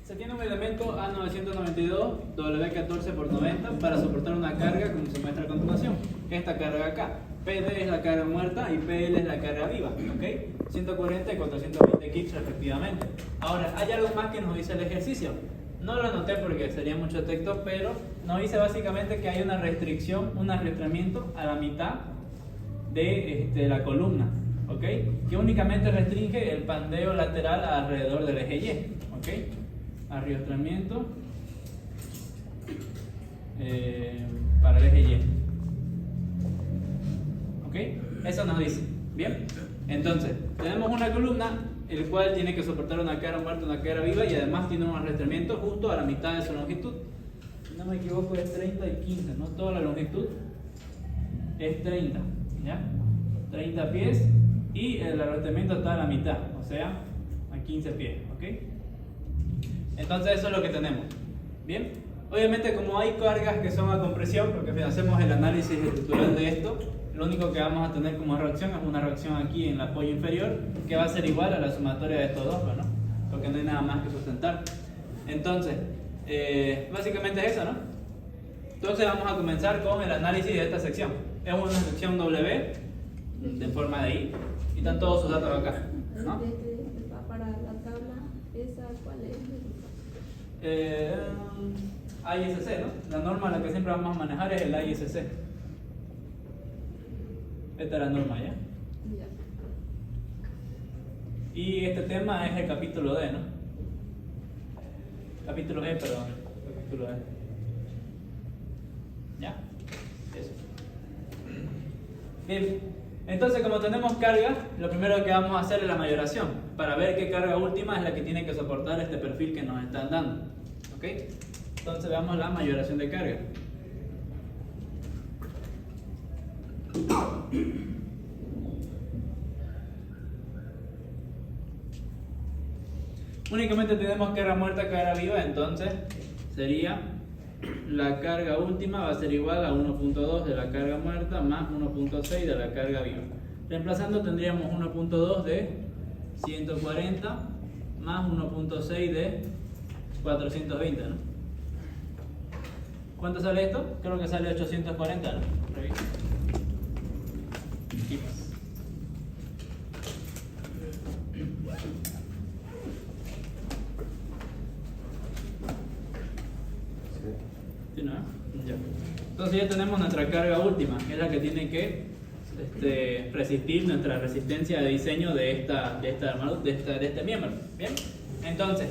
Se tiene un elemento A992 W14/90 para soportar una carga como se muestra a continuación. Esta carga acá. PD es la carga muerta y PL es la carga viva. ¿Ok? 140 y 420 kits respectivamente. Ahora, hay algo más que nos dice el ejercicio. No lo anoté porque sería mucho texto, pero nos dice básicamente que hay una restricción, un arrastramiento a la mitad de la columna. ¿Ok? Que únicamente restringe el pandeo lateral alrededor del eje Y. ¿Ok? Arrastramiento para el eje Y. ¿Ok? Eso nos dice. Bien. Entonces, tenemos una columna el cual tiene que soportar una cara muerta, una cara viva y además tiene un arrastramiento justo a la mitad de su longitud. Si no me equivoco es 30 y 15, no toda la longitud es 30, ¿ya? 30 pies y el arrastramiento está a la mitad, o sea, a 15 pies, ¿ok? Entonces eso es lo que tenemos. Bien, obviamente como hay cargas que son a compresión, porque si hacemos el análisis estructural de esto, lo único que vamos a tener como reacción es una reacción aquí en el apoyo inferior que va a ser igual a la sumatoria de estos dos, ¿no? Porque no hay nada más que sustentar. Entonces, básicamente es eso, ¿no? Entonces vamos a comenzar con el análisis de esta sección. Es una sección W de forma de I y están todos sus datos acá, ¿no? Para la tabla, ¿esa cuál es? AISC, ¿no? La norma a la que siempre vamos a manejar es el AISC. Esta es la norma, ¿ya? Ya. Y este tema es el capítulo D, ¿no? Capítulo E, perdón. Capítulo E. ¿Ya? Eso. Bien. Entonces, como tenemos carga, lo primero que vamos a hacer es la mayoración para ver qué carga última es la que tiene que soportar este perfil que nos están dando. ¿Ok? Entonces, veamos la mayoración de carga. Únicamente tenemos carga muerta, carga viva, entonces sería la carga última va a ser igual a 1.2 de la carga muerta más 1.6 de la carga viva. Reemplazando tendríamos 1.2 de 140 más 1.6 de 420, ¿no? ¿Cuánto sale esto? Creo que sale 840, ¿no? Revisa. ¿Sí, no? Ya. Entonces ya tenemos nuestra carga última, que es la que tiene que resistir nuestra resistencia de diseño de este miembro. Bien, entonces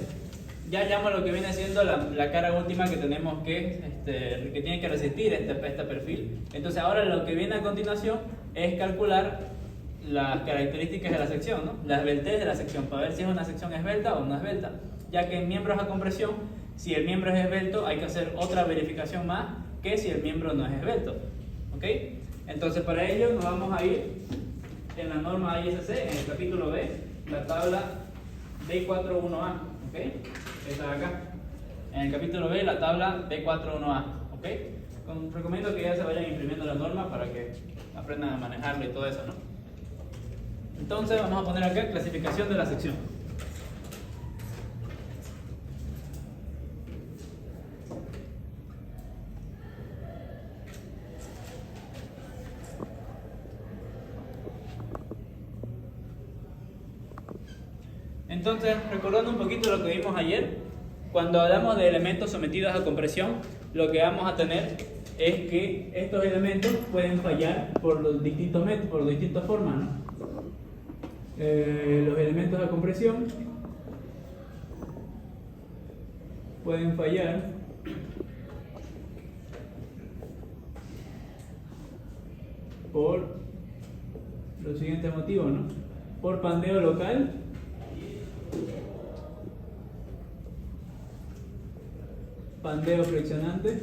ya hallamos lo que viene siendo la carga última que tenemos que tiene que resistir este perfil. Entonces ahora lo que viene a continuación es calcular las características de la sección, ¿no? La esbeltez de la sección, para ver si es una sección esbelta o no esbelta, ya que en miembros a compresión, si el miembro es esbelto, hay que hacer otra verificación más que si el miembro no es esbelto. ¿Ok? Entonces para ello nos vamos a ir en la norma AISC, en el capítulo B, la tabla D41A. ¿Ok? Esta de acá. En el capítulo B, la tabla D41A. ¿Ok? Recomiendo que ya se vayan imprimiendo la norma para que aprendan a manejarla y todo eso, ¿no? Entonces vamos a poner acá clasificación de la sección. Entonces, recordando un poquito lo que vimos ayer, cuando hablamos de elementos sometidos a compresión, lo que vamos a tener es que estos elementos pueden fallar por los distintos métodos, por distintas formas, ¿no? Los elementos a compresión pueden fallar por los siguientes motivos, ¿no? Por pandeo local, pandeo friccionante,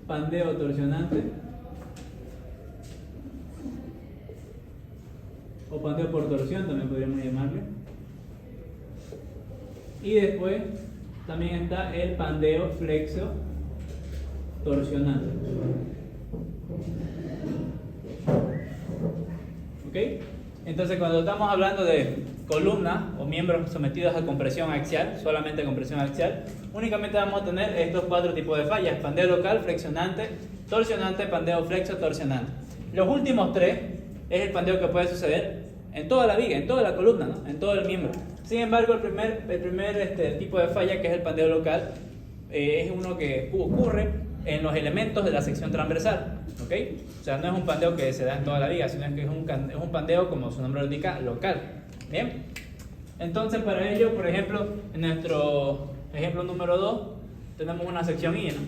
pandeo torsionante o pandeo por torsión también podríamos llamarle. Y después también está el pandeo flexo torsionante. Entonces, cuando estamos hablando de columnas o miembros sometidos a compresión axial, solamente compresión axial, únicamente vamos a tener estos 4 tipos de fallas: pandeo local, flexionante, torsionante, pandeo flexo, torsionante. Los últimos 3 es el pandeo que puede suceder en toda la viga, en toda la columna, ¿no? En todo el miembro. Sin embargo, el primer tipo de falla, que es el pandeo local, es uno que ocurre en los elementos de la sección transversal, ¿ok? O sea, no es un pandeo que se da en toda la viga, sino que es un pandeo, como su nombre lo indica, local. Bien, entonces para ello, por ejemplo, en nuestro ejemplo número 2 tenemos una sección I, ¿no?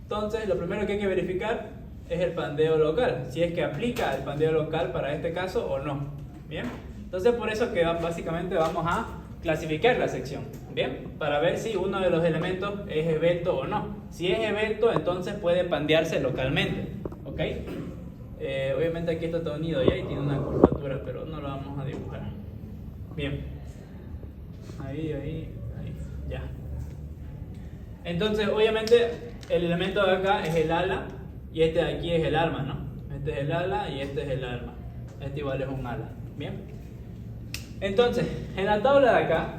Entonces, lo primero que hay que verificar es el pandeo local, si es que aplica el pandeo local para este caso o no. Bien, entonces por eso que básicamente vamos a clasificar la sección, bien, para ver si uno de los elementos es esbelto o no. Si es esbelto, entonces puede pandearse localmente, ¿ok? Obviamente aquí está todo unido ya y tiene una curvatura, pero no lo vamos a dibujar. Bien, ahí, ya. Entonces, obviamente, el elemento de acá es el ala y este de aquí es el arma, ¿no? Este es el ala y este es el arma. Este igual es un ala, bien. Entonces, en la tabla de acá,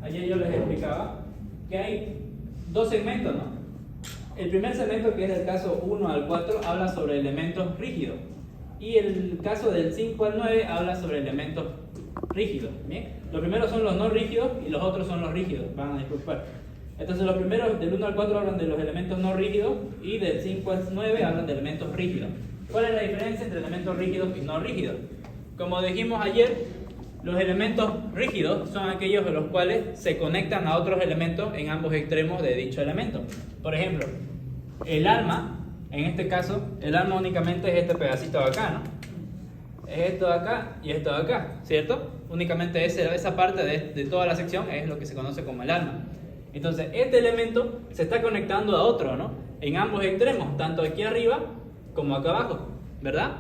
ayer yo les explicaba que hay 2 segmentos, ¿no? El primer segmento, que es del caso 1 al 4, habla sobre elementos rígidos. Y el caso del 5 al 9 habla sobre elementos rígidos. ¿Bien? Los primeros son los no rígidos y los otros son los rígidos. Van a disculpar. Entonces, los primeros del 1 al 4 hablan de los elementos no rígidos y del 5 al 9 hablan de elementos rígidos. ¿Cuál es la diferencia entre elementos rígidos y no rígidos? Como dijimos ayer, los elementos rígidos son aquellos de los cuales se conectan a otros elementos en ambos extremos de dicho elemento. Por ejemplo, el arma, en este caso, el arma únicamente es este pedacito de acá, ¿no? Es esto de acá y esto de acá, ¿cierto? Únicamente esa parte de toda la sección es lo que se conoce como el arma. Entonces, este elemento se está conectando a otro, ¿no? En ambos extremos, tanto aquí arriba como acá abajo, ¿verdad?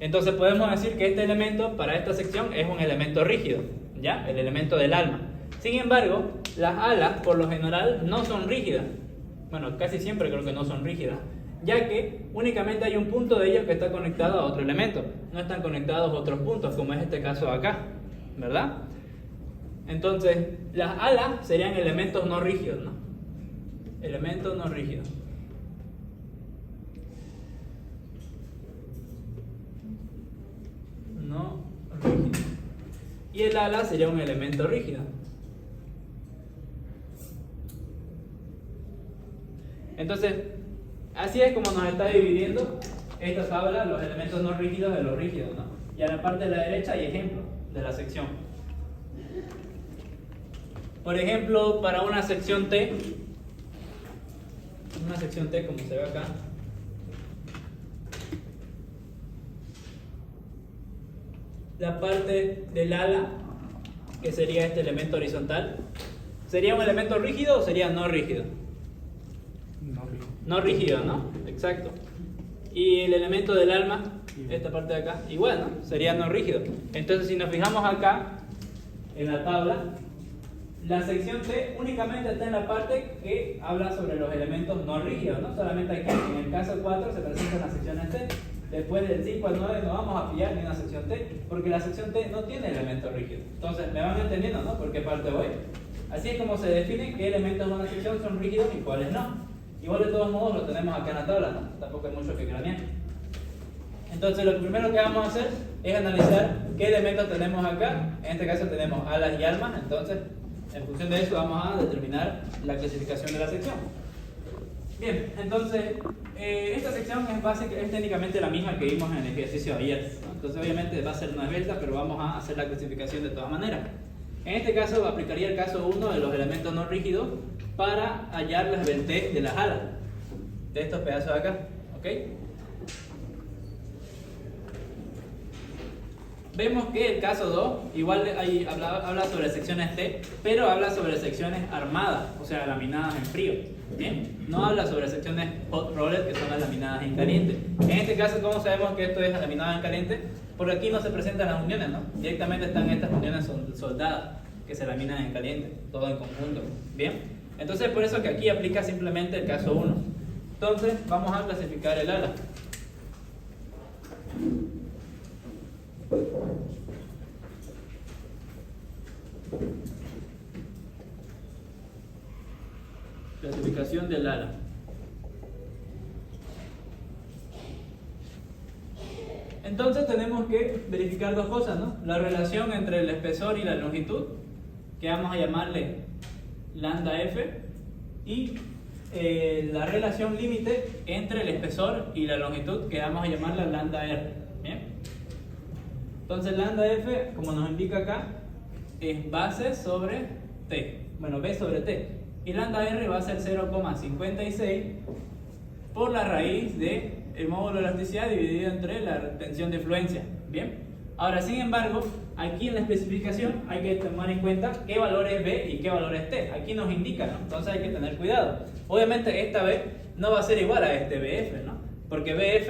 Entonces podemos decir que este elemento para esta sección es un elemento rígido, ¿ya? El elemento del alma. Sin embargo, las alas por lo general no son rígidas. Bueno, casi siempre creo que no son rígidas, ya que únicamente hay un punto de ellos que está conectado a otro elemento. No están conectados otros puntos, como es este caso de acá, ¿verdad? Entonces, las alas serían elementos no rígidos, ¿no? Elementos no rígidos. No rígido. Y el ala sería un elemento rígido. Entonces, así es como nos está dividiendo esta tabla los elementos no rígidos de los rígidos, ¿no? Y a la parte de la derecha hay ejemplos de la sección. Por ejemplo, para una sección T como se ve acá, la parte del ala, que sería este elemento horizontal, ¿sería un elemento rígido o sería no rígido? No rígido, ¿no? Exacto. Y el elemento del alma, esta parte de acá, igual, ¿no? Sería no rígido. Entonces, si nos fijamos acá en la tabla, la sección T únicamente está en la parte que habla sobre los elementos no rígidos, ¿no? Solamente aquí, en el caso 4, se presentan las secciones T. Después del 5 al 9 no vamos a pillar ni una sección T, porque la sección T no tiene elementos rígidos. Entonces, me van entendiendo, ¿no? ¿Por qué parte voy? Así es como se define qué elementos de una sección son rígidos y cuáles no. Igual de todos modos lo tenemos acá en la tabla, ¿no? Tampoco hay mucho que cranear. Entonces, lo primero que vamos a hacer es analizar qué elementos tenemos acá. En este caso tenemos alas y almas. Entonces, en función de eso vamos a determinar la clasificación de la sección. Bien, entonces esta sección es técnicamente la misma que vimos en el ejercicio de ayer, ¿no? Entonces obviamente va a ser una esbelta, pero vamos a hacer la clasificación de todas maneras. En este caso aplicaría el caso 1 de los elementos no rígidos para hallar la esbeltez de las alas, de estos pedazos de acá, ¿ok? Vemos que el caso 2 igual habla sobre secciones T, pero habla sobre secciones armadas, o sea, laminadas en frío. ¿Bien? No habla sobre secciones hot rolled, que son las laminadas en caliente. En este caso, ¿cómo sabemos que esto es laminado en caliente? Porque aquí no se presentan las uniones, ¿no? Directamente están estas uniones soldadas que se laminan en caliente, todo en conjunto. ¿Bien? Entonces, por eso que aquí aplica simplemente el caso 1. Entonces, vamos a clasificar el ala. Clasificación del ala. Entonces tenemos que verificar dos cosas, ¿no? La relación entre el espesor y la longitud, que vamos a llamarle lambda f, y la relación límite entre el espesor y la longitud, que vamos a llamarla lambda r. ¿Bien? Entonces lambda f, como nos indica acá, es base sobre t. Bueno, b sobre t. Y lambda r va a ser 0,56 por la raíz de el módulo de elasticidad dividido entre la tensión de fluencia. Bien. Ahora, sin embargo, aquí en la especificación hay que tomar en cuenta qué valor es B y qué valor es T. Aquí nos indica, ¿no? Entonces hay que tener cuidado. Obviamente esta B no va a ser igual a este BF, ¿no? Porque BF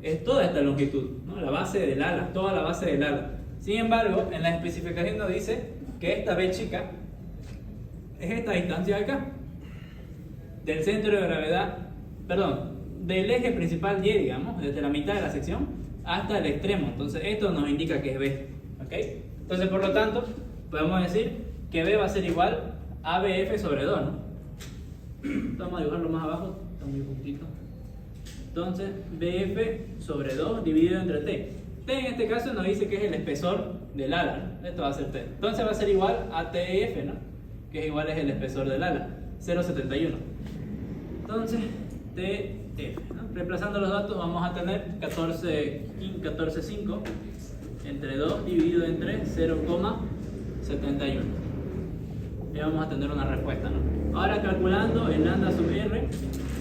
es toda esta longitud, ¿no? La base del ala, toda la base del ala. Sin embargo, en la especificación nos dice que esta B chica es esta distancia de acá. Del centro de gravedad, perdón, del eje principal Y, digamos, desde la mitad de la sección hasta el extremo. Entonces esto nos indica que es B, ¿ok? Entonces por lo tanto podemos decir que B va a ser igual a BF sobre 2, ¿no? Vamos a dibujarlo más abajo, está muy juntito. Entonces BF sobre 2 dividido entre T. T en este caso nos dice que es el espesor del ala, ¿no? Esto va a ser T. Entonces va a ser igual a TF, ¿no? Que es igual es el espesor del ala, 0,71. Entonces TF, ¿no? Reemplazando los datos vamos a tener 14,5 entre 2 dividido entre 0,71. Y vamos a tener una respuesta, ¿no? Ahora calculando el lambda sub R,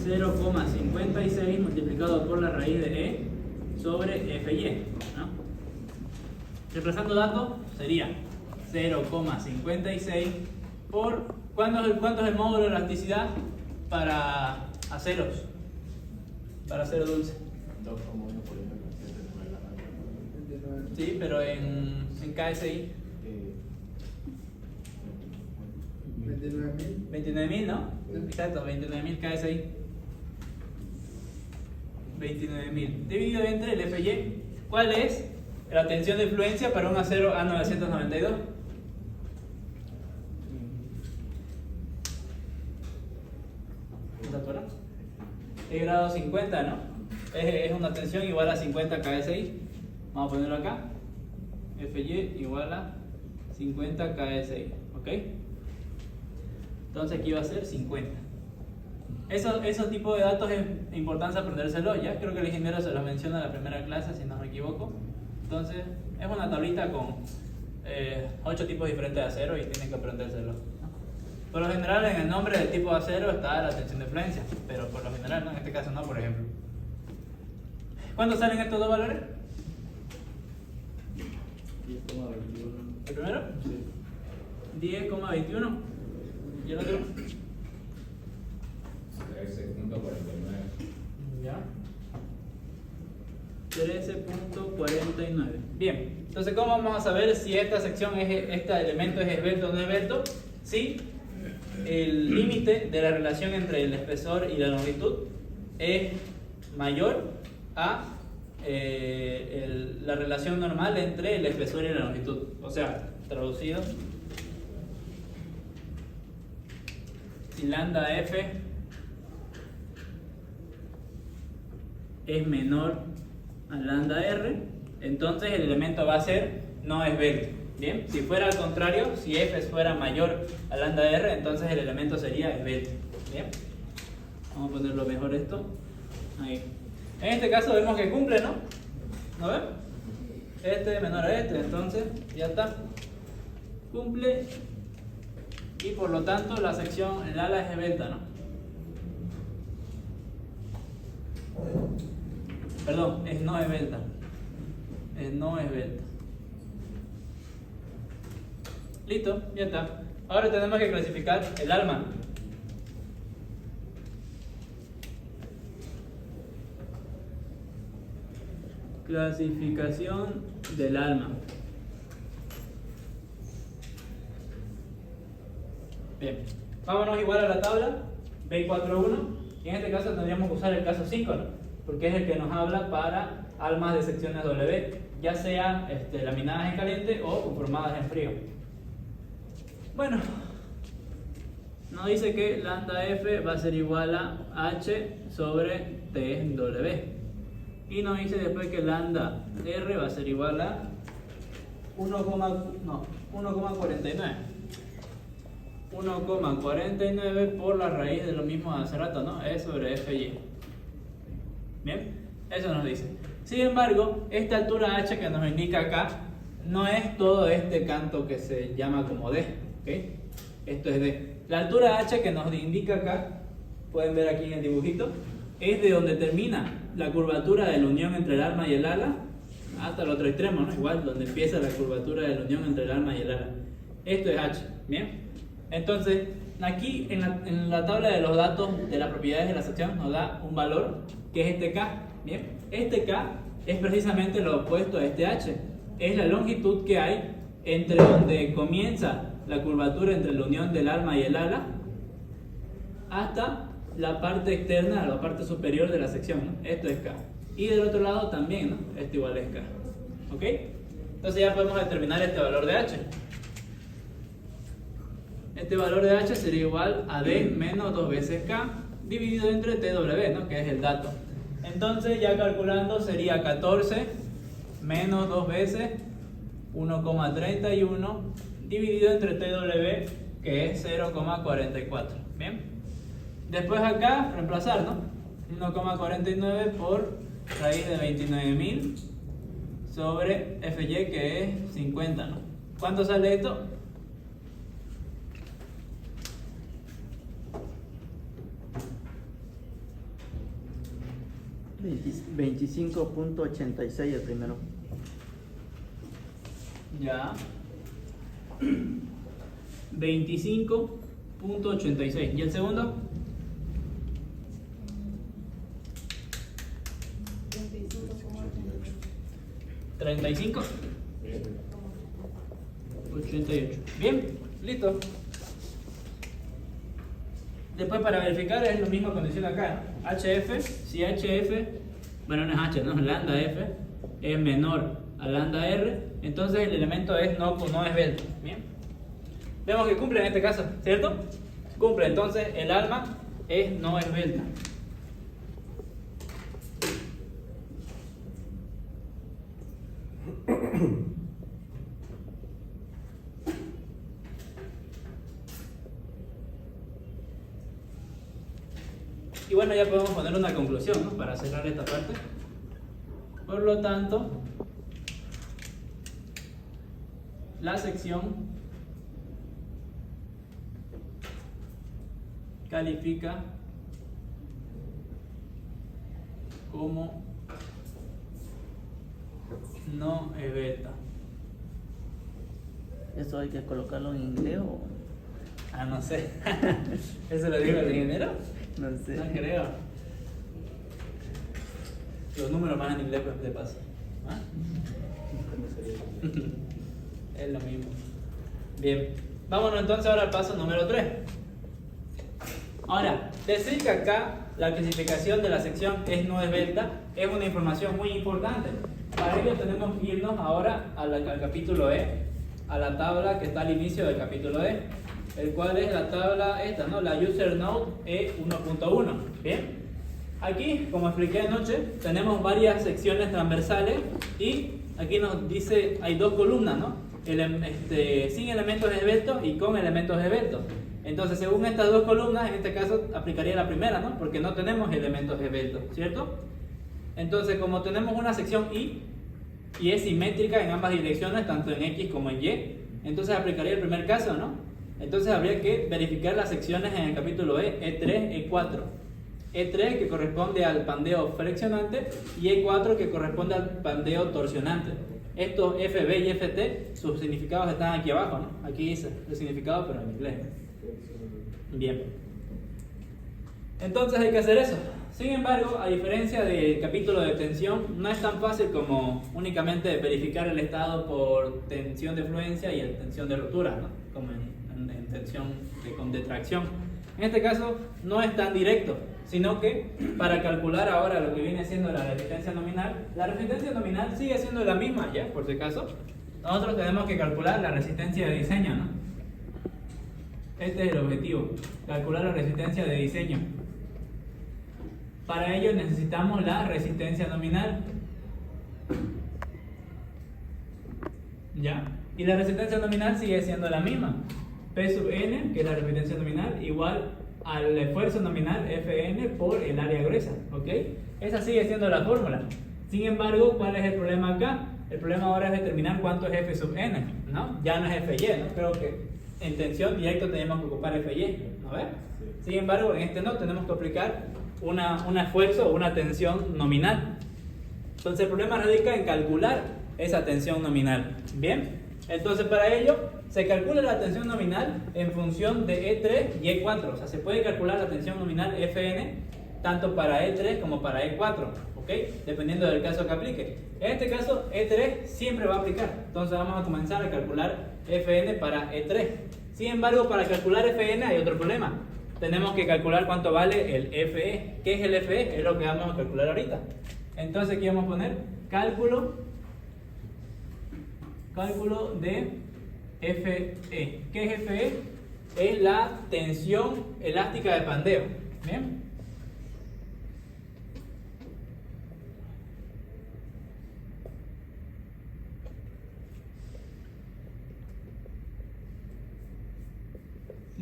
0,56 multiplicado por la raíz de E sobre FY, ¿no? Reemplazando datos sería 0,56 por... ¿Cuánto es el módulo de elasticidad para aceros? Para acero dulce. 2,1 por 1,7. Sí, pero en KSI. 29.000. 29.000, ¿no? Exacto, 29.000 KSI. 29.000. Dividido entre el FY. ¿Cuál es la tensión de fluencia para un acero A992? ¿Está acuerdo? Es grado 50, ¿no? Es una tensión igual a 50 KSI. Vamos a ponerlo acá. FY igual a 50 KSI. ¿Ok? Entonces aquí va a ser 50. Esos tipos de datos es importante aprendérselo. Ya creo que el ingeniero se los menciona en la primera clase, si no me equivoco. Entonces es una tablita con 8 tipos diferentes de acero y tienen que aprendérselo, ¿no? Por lo general en el nombre del tipo de acero está la tensión de fluencia, pero por lo general no, en este caso no, por ejemplo. ¿Cuánto salen estos dos valores? 10,21. ¿El primero? Sí. 10,21. ¿Y el otro? 13,49. Ya. 13,49. Bien, entonces ¿cómo vamos a saber si esta sección, este elemento es esbelto o no esbelto? Si el límite de la relación entre el espesor y la longitud es mayor a la relación normal entre el espesor y la longitud. O sea, traducido, si lambda f es menor a lambda r, entonces el elemento va a ser no esbelto. Bien, si fuera al contrario, si f fuera mayor a lambda r, entonces el elemento sería esbelto. Bien, vamos a ponerlo mejor esto. Ahí. En este caso vemos que cumple, ¿no? ¿No ven? Este es menor a este, entonces ya está. Cumple y por lo tanto la sección, el ala es esbelta, ¿no? Perdón, es no esbelta. Es no esbelta. Listo, ya está. Ahora tenemos que clasificar el alma. Clasificación del alma. Bien, vámonos igual a la tabla B41 y en este caso tendríamos que usar el caso 5, ¿no? Porque es el que nos habla para almas de secciones W, ya sea laminadas en caliente o conformadas en frío. Bueno, nos dice que lambda F va a ser igual a H sobre TW. Y nos dice después que lambda R va a ser igual a 1,49. 1,49 por la raíz de lo mismo de hace rato, ¿no? E sobre FY. Bien, eso nos dice. Sin embargo, esta altura H que nos indica acá no es todo este canto que se llama como D, ¿ok? Esto es D. La altura H que nos indica acá, pueden ver aquí en el dibujito, es de donde termina la curvatura de la unión entre el alma y el ala hasta el otro extremo, ¿no? Igual, donde empieza la curvatura de la unión entre el alma y el ala. Esto es H, ¿bien? Entonces, aquí en la tabla de los datos de las propiedades de la sección nos da un valor que es este K, ¿bien? Este K es precisamente lo opuesto a este H. Es la longitud que hay entre donde comienza la curvatura entre la unión del alma y el ala hasta la parte externa, la parte superior de la sección, ¿no? Esto es K. Y del otro lado también, ¿no? Esto igual es K. ¿Ok? Entonces ya podemos determinar este valor de H. Este valor de H sería igual a D menos 2 veces K dividido entre TW, ¿no? Que es el dato. Entonces ya calculando sería 14 menos 2 veces 1,31 dividido entre TW, que es 0,44. Bien. Después acá reemplazar, ¿no? 1,49 por raíz de 29.000 sobre FY, que es 50, ¿no? ¿Cuánto sale esto? 25.86 el primero. Ya. 25.86. ¿Y el segundo? 35. 88. Bien, listo. Después para verificar es lo mismo condición acá, ¿no? HF, si HF, bueno no es H, no, lambda F es menor a lambda R, entonces el elemento es no esbelto. Bien. Vemos que cumple en este caso, ¿cierto? Cumple, entonces el alma es no esbelta. Y bueno, ya podemos poner una conclusión, ¿no? Para cerrar esta parte. Por lo tanto, la sección califica como no esbelta. ¿Eso hay que colocarlo en inglés o...? Ah, no sé. ¿Eso lo dijo el ingeniero? No sé. No creo. Los números más en inglés pues de paso. ¿Ah? Es lo mismo. Bien. Vámonos entonces ahora al paso número 3. Ahora, decir que acá la clasificación de la sección es no esbelta es una información muy importante. Para ello tenemos que irnos ahora al capítulo E, a la tabla que está al inicio del capítulo E, el cual es la tabla esta, ¿no? La User Node E1.1. Bien. Aquí, como expliqué anoche, tenemos varias secciones transversales y aquí nos dice, hay dos columnas, ¿no? Sin elementos esbeltos y con elementos esbeltos. Entonces, según estas dos columnas, en este caso aplicaría la primera, ¿no? Porque no tenemos elementos esbeltos, ¿cierto? Entonces, como tenemos una sección y es simétrica en ambas direcciones, tanto en X como en Y, entonces aplicaría el primer caso, ¿no? Entonces habría que verificar las secciones en el capítulo E, E3, E4. E3 que corresponde al pandeo flexionante y E4 que corresponde al pandeo torsionante. Estos FB y FT, sus significados están aquí abajo, ¿no? Aquí dice el significado, pero en inglés. Bien. Entonces hay que hacer eso. Sin embargo, a diferencia del capítulo de tensión, no es tan fácil como únicamente verificar el estado por tensión de fluencia y tensión de rotura, ¿no? Como en tensión con detracción. En este caso no es tan directo, sino que para calcular ahora lo que viene siendo la resistencia nominal sigue siendo la misma, ¿ya? Por si acaso, nosotros tenemos que calcular la resistencia de diseño, ¿no? Este es el objetivo, calcular la resistencia de diseño. Para ello necesitamos la resistencia nominal. ¿Ya? Y la resistencia nominal sigue siendo la misma. P sub n, que es la resistencia nominal, igual al esfuerzo nominal Fn por el área gruesa. ¿Ok? Esa sigue siendo la fórmula. Sin embargo, ¿cuál es el problema acá? El problema ahora es determinar cuánto es F sub n, ¿no? Ya no es Fy, ¿no? Creo que en tensión directa tenemos que ocupar Fy, ¿no ves? Sin embargo, en este no, tenemos que aplicar un esfuerzo o una tensión nominal. Entonces el problema radica en calcular esa tensión nominal. Bien, entonces para ello se calcula la tensión nominal en función de E3 y E4. O sea, se puede calcular la tensión nominal Fn tanto para E3 como para E4, ¿ok? Dependiendo del caso que aplique. En este caso, E3 siempre va a aplicar. Entonces vamos a comenzar a calcular Fn para E3. Sin embargo, para calcular Fn hay otro problema. Tenemos que calcular cuánto vale el Fe. ¿Qué es el Fe? Es lo que vamos a calcular ahorita. Entonces aquí vamos a poner cálculo de Fe. ¿Qué es Fe? Es la tensión elástica de pandeo. ¿Bien?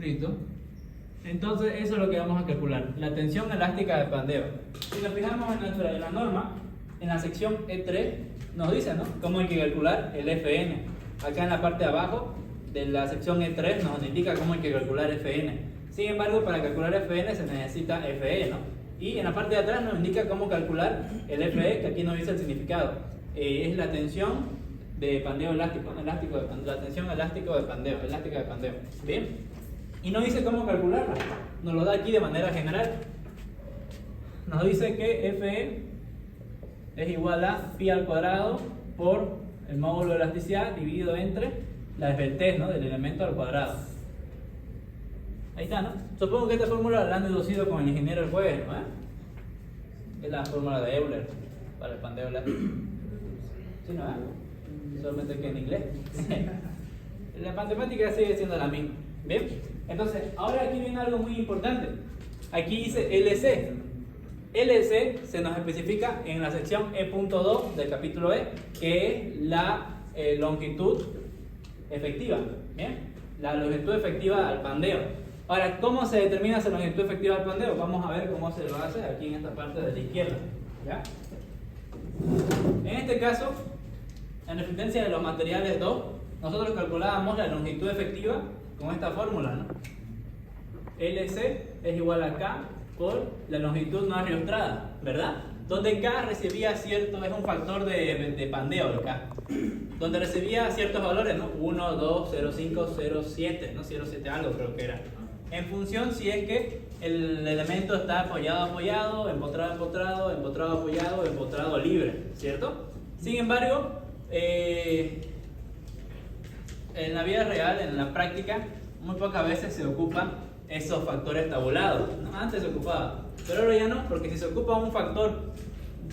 Listo. Entonces eso es lo que vamos a calcular, la tensión elástica de pandeo. Si nos fijamos en la norma, en la sección E3 nos dice, ¿no?, cómo hay que calcular el Fn. Acá en la parte de abajo de la sección E3 nos indica cómo hay que calcular Fn. Sin embargo, para calcular Fn se necesita Fe, ¿no? Y en la parte de atrás nos indica cómo calcular el Fe, que aquí nos dice el significado. Es la tensión de pandeo elástico, la tensión elástica de pandeo. Bien. Y no dice cómo calcularla, nos lo da aquí de manera general. Nos dice que Fe es igual a pi al cuadrado por el módulo de elasticidad dividido entre la esbeltez, ¿no?, del elemento al cuadrado. Ahí está, ¿no? Supongo que esta fórmula la han deducido con el ingeniero el jueves, ¿no? Es la fórmula de Euler para el pandeo elástico. ¿Sí, no? Solamente que en inglés. La matemática sigue siendo la misma. Bien, entonces ahora aquí viene algo muy importante. Aquí dice LC. LC se nos especifica en la sección E.2 del capítulo E, que es la longitud efectiva. Bien, la longitud efectiva al pandeo. Ahora, ¿cómo se determina esa longitud efectiva al pandeo? Vamos a ver cómo se lo hace aquí en esta parte de la izquierda. ¿Ya? En este caso, en resistencia de los materiales 2, nosotros calculábamos la longitud efectiva con esta fórmula, ¿no? LC es igual a K por la longitud no arriostrada, ¿verdad? Donde K recibía cierto, es un factor de pandeo, el K, donde recibía ciertos valores, ¿no? 1, 2, 0,5, 0,7, ¿no? 0,7 algo creo que era. En función si es que el elemento está apoyado, empotrado, apoyado, empotrado libre, ¿cierto? Sin embargo, en la vida real, en la práctica, muy pocas veces se ocupan esos factores tabulados, ¿no? Antes se ocupaba, pero ahora ya no, porque si se ocupa un factor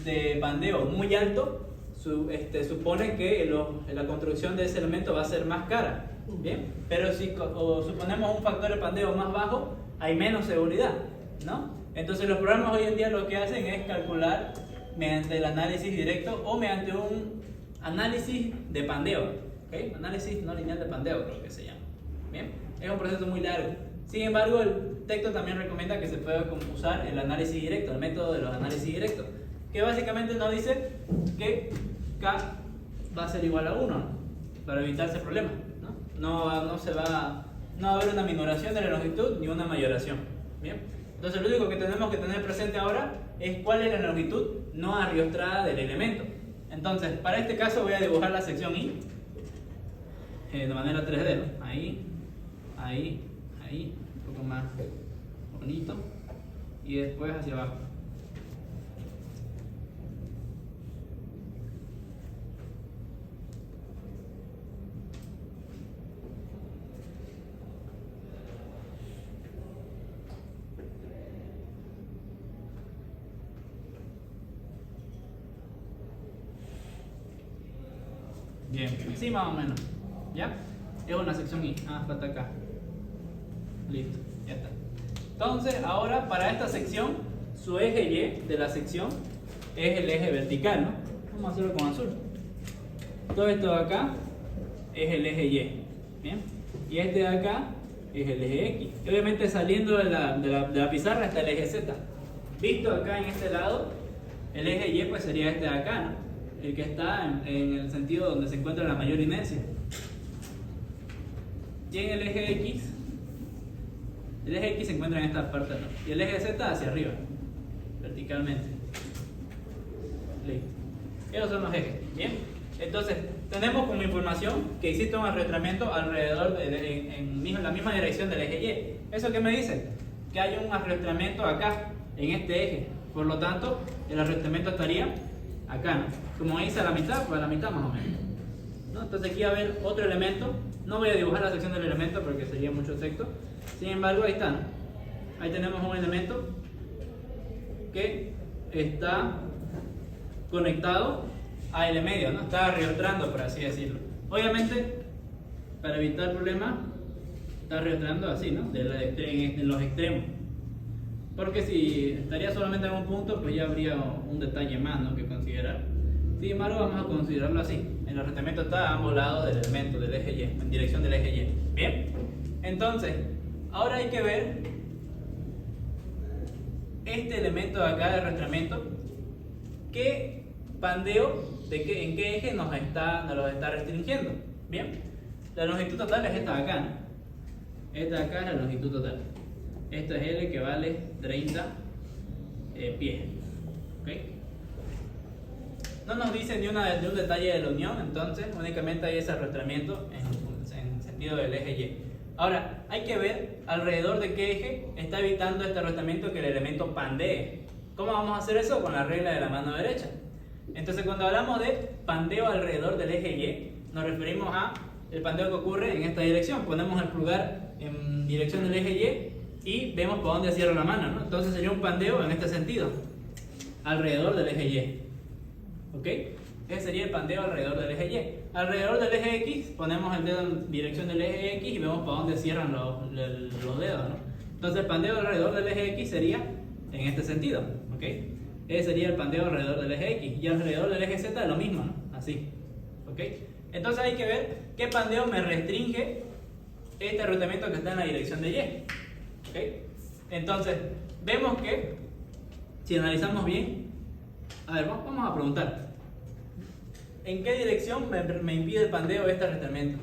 de pandeo muy alto, supone que la construcción de ese elemento va a ser más cara. Bien, pero si suponemos un factor de pandeo más bajo, hay menos seguridad, ¿no? Entonces los programas hoy en día lo que hacen es calcular mediante el análisis directo o mediante un análisis de pandeo, ¿okay? Análisis no lineal de pandeo creo que se llama. Bien, es un proceso muy largo. Sin embargo, el texto también recomienda que se pueda usar el análisis directo, el método de los análisis directos, que básicamente nos dice que K va a ser igual a 1, ¿no?, para evitar ese problema. No va a haber una minoración de la longitud ni una mayoración. Bien, entonces lo único que tenemos que tener presente ahora es cuál es la longitud no arriostrada del elemento. Entonces, para este caso voy a dibujar la sección I de manera 3D, ¿no? Ahí, un poco más bonito, y después hacia abajo. Bien, sí, más o menos. ¿Ya? Es una sección I. Falta acá. Listo, ya está. Entonces, ahora para esta sección, su eje Y de la sección es el eje vertical, ¿no? Vamos a hacerlo con azul. Todo esto de acá es el eje Y, ¿bien? Y este de acá es el eje X. Y obviamente saliendo de la pizarra está el eje Z. Visto acá en este lado, el eje Y pues sería este de acá, ¿no? El que está en el sentido donde se encuentra la mayor inercia. Y en el eje X se encuentra en esta parte, ¿no? Y el eje Z hacia arriba, verticalmente. Listo. Esos son los ejes, ¿bien? Entonces, tenemos como información que existe un arrastramiento alrededor en la misma dirección del eje Y. ¿Eso qué me dice? Que hay un arrastramiento acá, en este eje. Por lo tanto, el arrastramiento estaría acá, ¿no? Como dice a la mitad, pues a la mitad más o menos, ¿no? Entonces aquí va a haber otro elemento. No voy a dibujar la sección del elemento porque sería mucho texto. Sin embargo, ahí está, ¿no? Ahí tenemos un elemento que está conectado a L medio, ¿no? Está arrastrando, por así decirlo. Obviamente, para evitar problemas, está arrastrando así, ¿no? En los extremos. Porque si estaría solamente en un punto, pues ya habría un detalle más, ¿no?, que considerar. Sin embargo, vamos a considerarlo así. El arrastramiento está a ambos lados del elemento, del eje Y, en dirección del eje Y. Bien. Entonces, ahora hay que ver este elemento de acá de arrastramiento. ¿Qué pandeo, en qué eje nos lo está restringiendo? Bien. La longitud total es esta de acá, ¿no? Esta de acá es la longitud total. Esta es L, que vale 30 pies. ¿Ok? No nos dice ni un detalle de la unión, entonces únicamente hay ese arrastramiento en sentido del eje Y. Ahora, hay que ver alrededor de qué eje está evitando este arrastramiento que el elemento pandee. ¿Cómo vamos a hacer eso? Con la regla de la mano derecha. Entonces, cuando hablamos de pandeo alrededor del eje Y, nos referimos a el pandeo que ocurre en esta dirección. Ponemos el pulgar en dirección del eje Y vemos por dónde cierra la mano, ¿no? Entonces sería un pandeo en este sentido, alrededor del eje Y. ¿Ok? Ese sería el pandeo alrededor del eje Y. Alrededor del eje X, ponemos el dedo en dirección del eje X y vemos por dónde cierran los dedos, ¿no? Entonces el pandeo alrededor del eje X sería en este sentido. ¿Ok? Ese sería el pandeo alrededor del eje X. Y alrededor del eje Z lo mismo, ¿no? Así. ¿Ok? Entonces hay que ver qué pandeo me restringe este arrastramiento que está en la dirección de Y. ¿Ok? Entonces, vemos que si analizamos bien, a ver, vamos a preguntar, ¿en qué dirección me impide el pandeo este arrastramiento?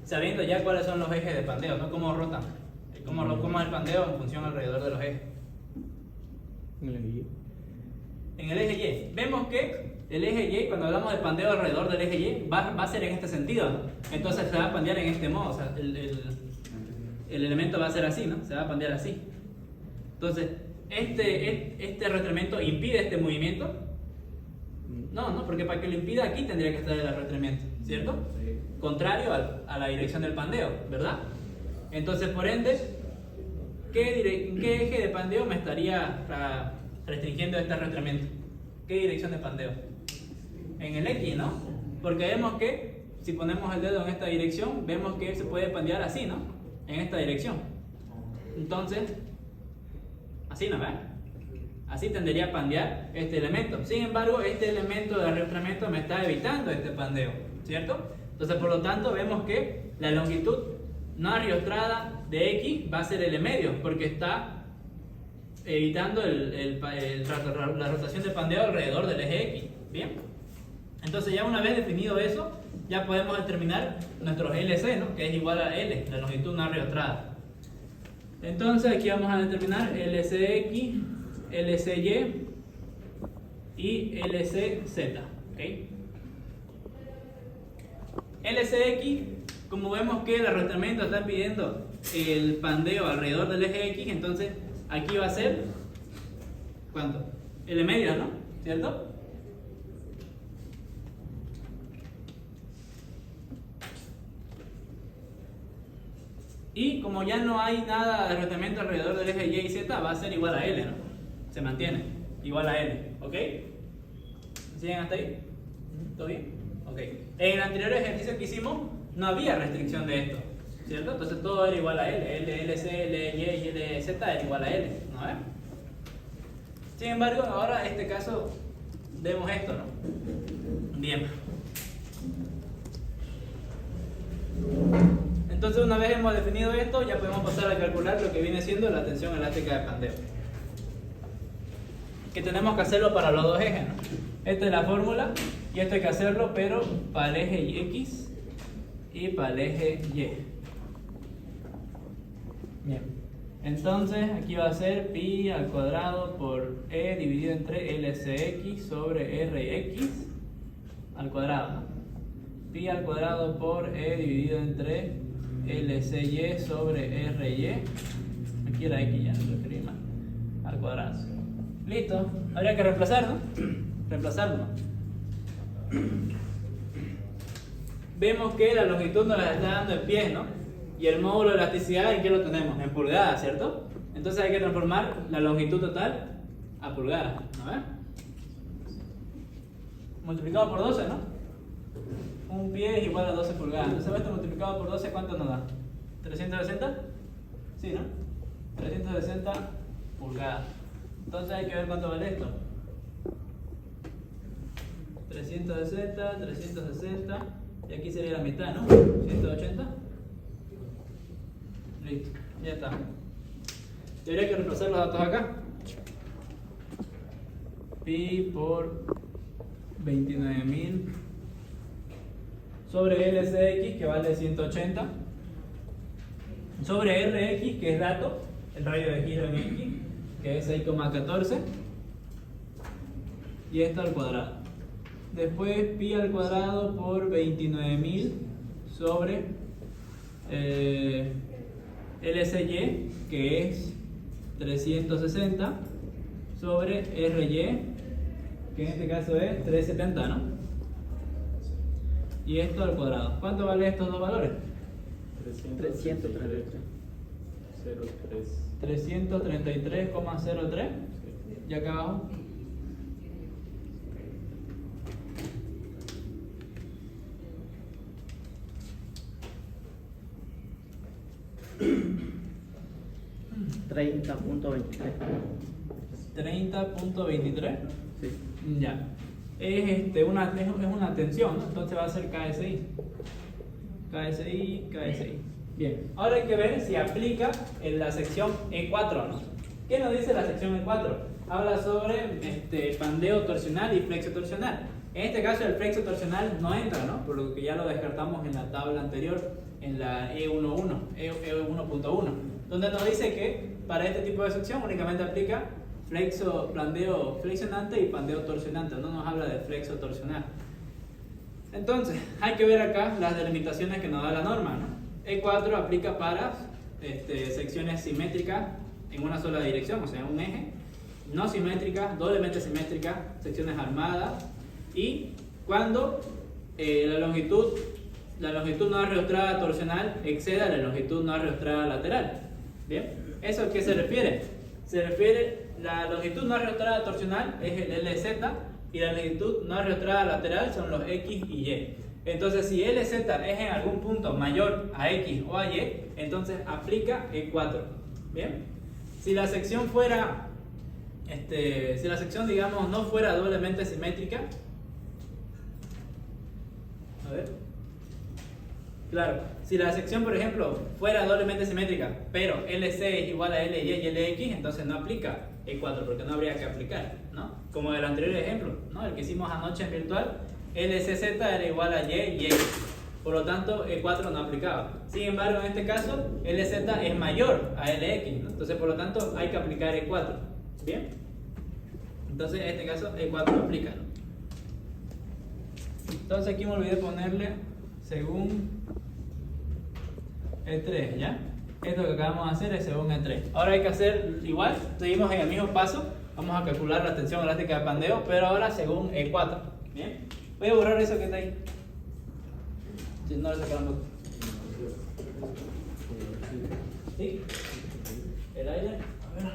Sabiendo ya cuáles son los ejes de pandeo, ¿no? Cómo rotan, cómo es el pandeo en función alrededor de los ejes. En el eje Y. En el eje Y, vemos que el eje Y, cuando hablamos de pandeo alrededor del eje Y, va a ser en este sentido, ¿no? Entonces se va a pandear en este modo, o sea, el elemento va a ser así, ¿no? Se va a pandear así. Entonces, ¿este arrastramiento impide este movimiento? No, porque para que lo impida aquí tendría que estar el arrastramiento, ¿cierto? Sí. Contrario a la dirección del pandeo, ¿verdad? Entonces, por ende, ¿en qué eje de pandeo me estaría restringiendo este arrastramiento? ¿Qué dirección de pandeo? En el X, ¿no? Porque vemos que si ponemos el dedo en esta dirección, vemos que se puede pandear así, ¿no? En esta dirección. Entonces, así, ¿no? ¿Ves? Así tendería a pandear este elemento. Sin embargo, este elemento de arrastramiento me está evitando este pandeo, ¿cierto? Entonces, por lo tanto, vemos que la longitud no arrastrada de X va a ser L medio, porque está evitando la rotación del pandeo alrededor del eje X. ¿Bien? Entonces, ya una vez definido eso, ya podemos determinar nuestro LC, ¿no? Que es igual a L, la longitud no arrastrada. Entonces, aquí vamos a determinar LCX, LCY y LCZ. ¿Okay? LCX, como vemos que el arrastramiento está pidiendo el pandeo alrededor del eje X, entonces aquí va a ser, ¿cuánto? L medio, ¿no? ¿Cierto? Y como ya no hay nada de arrastramiento alrededor del eje Y y Z, va a ser igual a L, ¿no? Se mantiene, igual a L, ¿ok? ¿Siguen hasta ahí? ¿Todo bien? Ok. En el anterior ejercicio que hicimos, no había restricción de esto. ¿cierto? Entonces todo era igual a L, LC, LY y LZ era igual a L, ¿no ves? Sin embargo, ahora en este caso vemos esto, ¿no? Bien. Entonces una vez hemos definido esto, ya podemos pasar a calcular lo que viene siendo la tensión elástica de pandeo. Que tenemos que hacerlo para los dos ejes, ¿no? Esta es la fórmula y esto hay que hacerlo, pero para el eje X y para el eje Y. Bien, entonces aquí va a ser pi al cuadrado por E dividido entre LCX sobre RX al cuadrado, ¿no? Pi al cuadrado por E dividido entre LCY sobre RY. Aquí la X ya no se escribe más. Al cuadrado. Listo. Habría que reemplazar, ¿no? Reemplazarlo. Vemos que la longitud nos la está dando en pies, ¿no? Y el módulo de elasticidad, ¿en qué lo tenemos? En pulgadas, ¿cierto? Entonces hay que transformar la longitud total a pulgadas, ¿no ves? Multiplicado por 12, ¿no? Un pie es igual a 12 pulgadas. Entonces esto multiplicado por 12, ¿cuánto nos da? ¿360? Sí, ¿no? 360 pulgadas. Entonces hay que ver cuánto vale esto. 360, 360. Y aquí sería la mitad, ¿no? 180. Listo, ya está. Y habría que reemplazar los datos acá. Pi por 29.000 sobre LCX, que vale 180, sobre RX, que es dato, el radio de giro en X, que es 6,14, y esto al cuadrado. Después pi al cuadrado por 29.000 sobre LCY, que es 360, sobre RY, que en este caso es 370, ¿no? Y esto al cuadrado. ¿Cuánto vale estos dos valores? 333,03. Y acá abajo. $30.23. Sí. Ya. Es una tensión, ¿no? Entonces va a ser KSI. KSI, KSI. Bien. Ahora hay que ver si aplica en la sección E4, ¿no? ¿Qué nos dice la sección E4? Habla sobre pandeo torsional y flexo torsional. En este caso el flexo torsional no entra, ¿no? Por lo que ya lo descartamos en la tabla anterior, en la E1.1, donde nos dice que para este tipo de sección únicamente aplica pandeo flexionante y pandeo torsionante, no nos habla de flexo torsional. Entonces, hay que ver acá las delimitaciones que nos da la norma, ¿no? E4 aplica para secciones simétricas en una sola dirección, o sea, un eje, no simétricas, doblemente simétricas, secciones armadas, y cuando la longitud no arreostrada torsional exceda la longitud no arreostrada lateral. ¿Bien? ¿Eso a qué se refiere? Se refiere, la longitud no arreostrada torsional es el LZ y la longitud no arreostrada lateral son los X y Y. Entonces, si LZ es en algún punto mayor a X o a Y, entonces aplica E4. ¿Bien? Si la sección fuera, digamos, no fuera doblemente simétrica, a ver. Claro, si la sección, por ejemplo, fuera doblemente simétrica, pero LC es igual a LY y LX, entonces no aplica E4, porque no habría que aplicar, ¿no? Como el anterior ejemplo, ¿no? El que hicimos anoche en virtual, LCZ era igual a Y y X, por lo tanto E4 no aplicaba. Sin embargo, en este caso, LZ es mayor a LX, ¿no? Entonces, por lo tanto, hay que aplicar E4, ¿bien? Entonces, en este caso, E4 aplica, ¿no? Entonces, aquí me olvidé ponerle según E3, ¿ya? Esto que acabamos de hacer es según E3. Ahora hay que hacer igual, seguimos en el mismo paso. Vamos a calcular la tensión elástica de pandeo, pero ahora según E4. ¿Bien? Voy a borrar eso que está ahí. Si no, le sacaron foto. ¿Sí? El aire. A ver.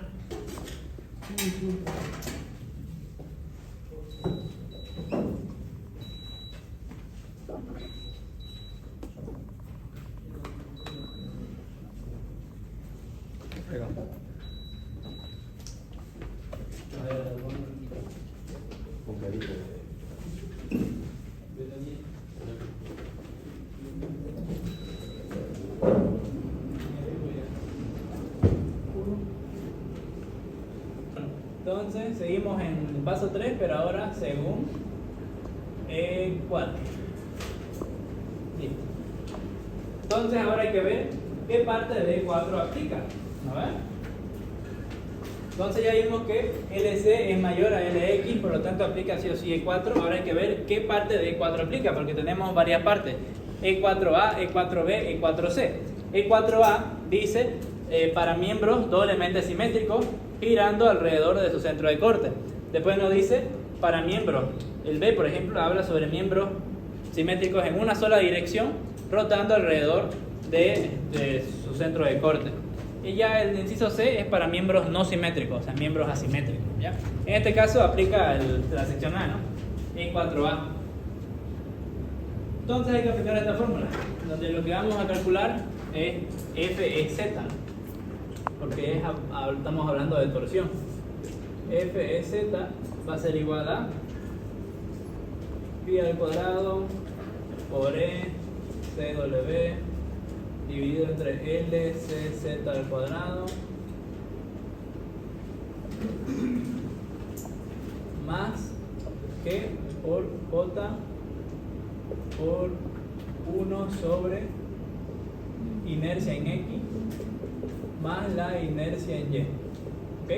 Entonces, seguimos en el paso 3, pero ahora según E4. Listo. Entonces, ahora hay que ver qué parte de E4 aplica. A ver. Entonces, ya vimos que LC es mayor a LX, por lo tanto, aplica sí o sí E4. Ahora hay que ver qué parte de E4 aplica, porque tenemos varias partes: E4A, E4B, E4C. E4A dice para miembros doblemente simétricos girando alrededor de su centro de corte. Después nos dice para miembros, el B por ejemplo habla sobre miembros simétricos en una sola dirección rotando alrededor de su centro de corte. Y ya el inciso C es para miembros no simétricos, o sea, miembros asimétricos, ¿ya? En este caso aplica la sección A, ¿no? E4A. Entonces hay que aplicar esta fórmula, donde lo que vamos a calcular es FEZ, porque estamos hablando de torsión. FEZ va a ser igual a pi al cuadrado por ECW dividido entre LCZ al cuadrado más G por J por 1 sobre inercia en X más la inercia en Y. ¿Ok?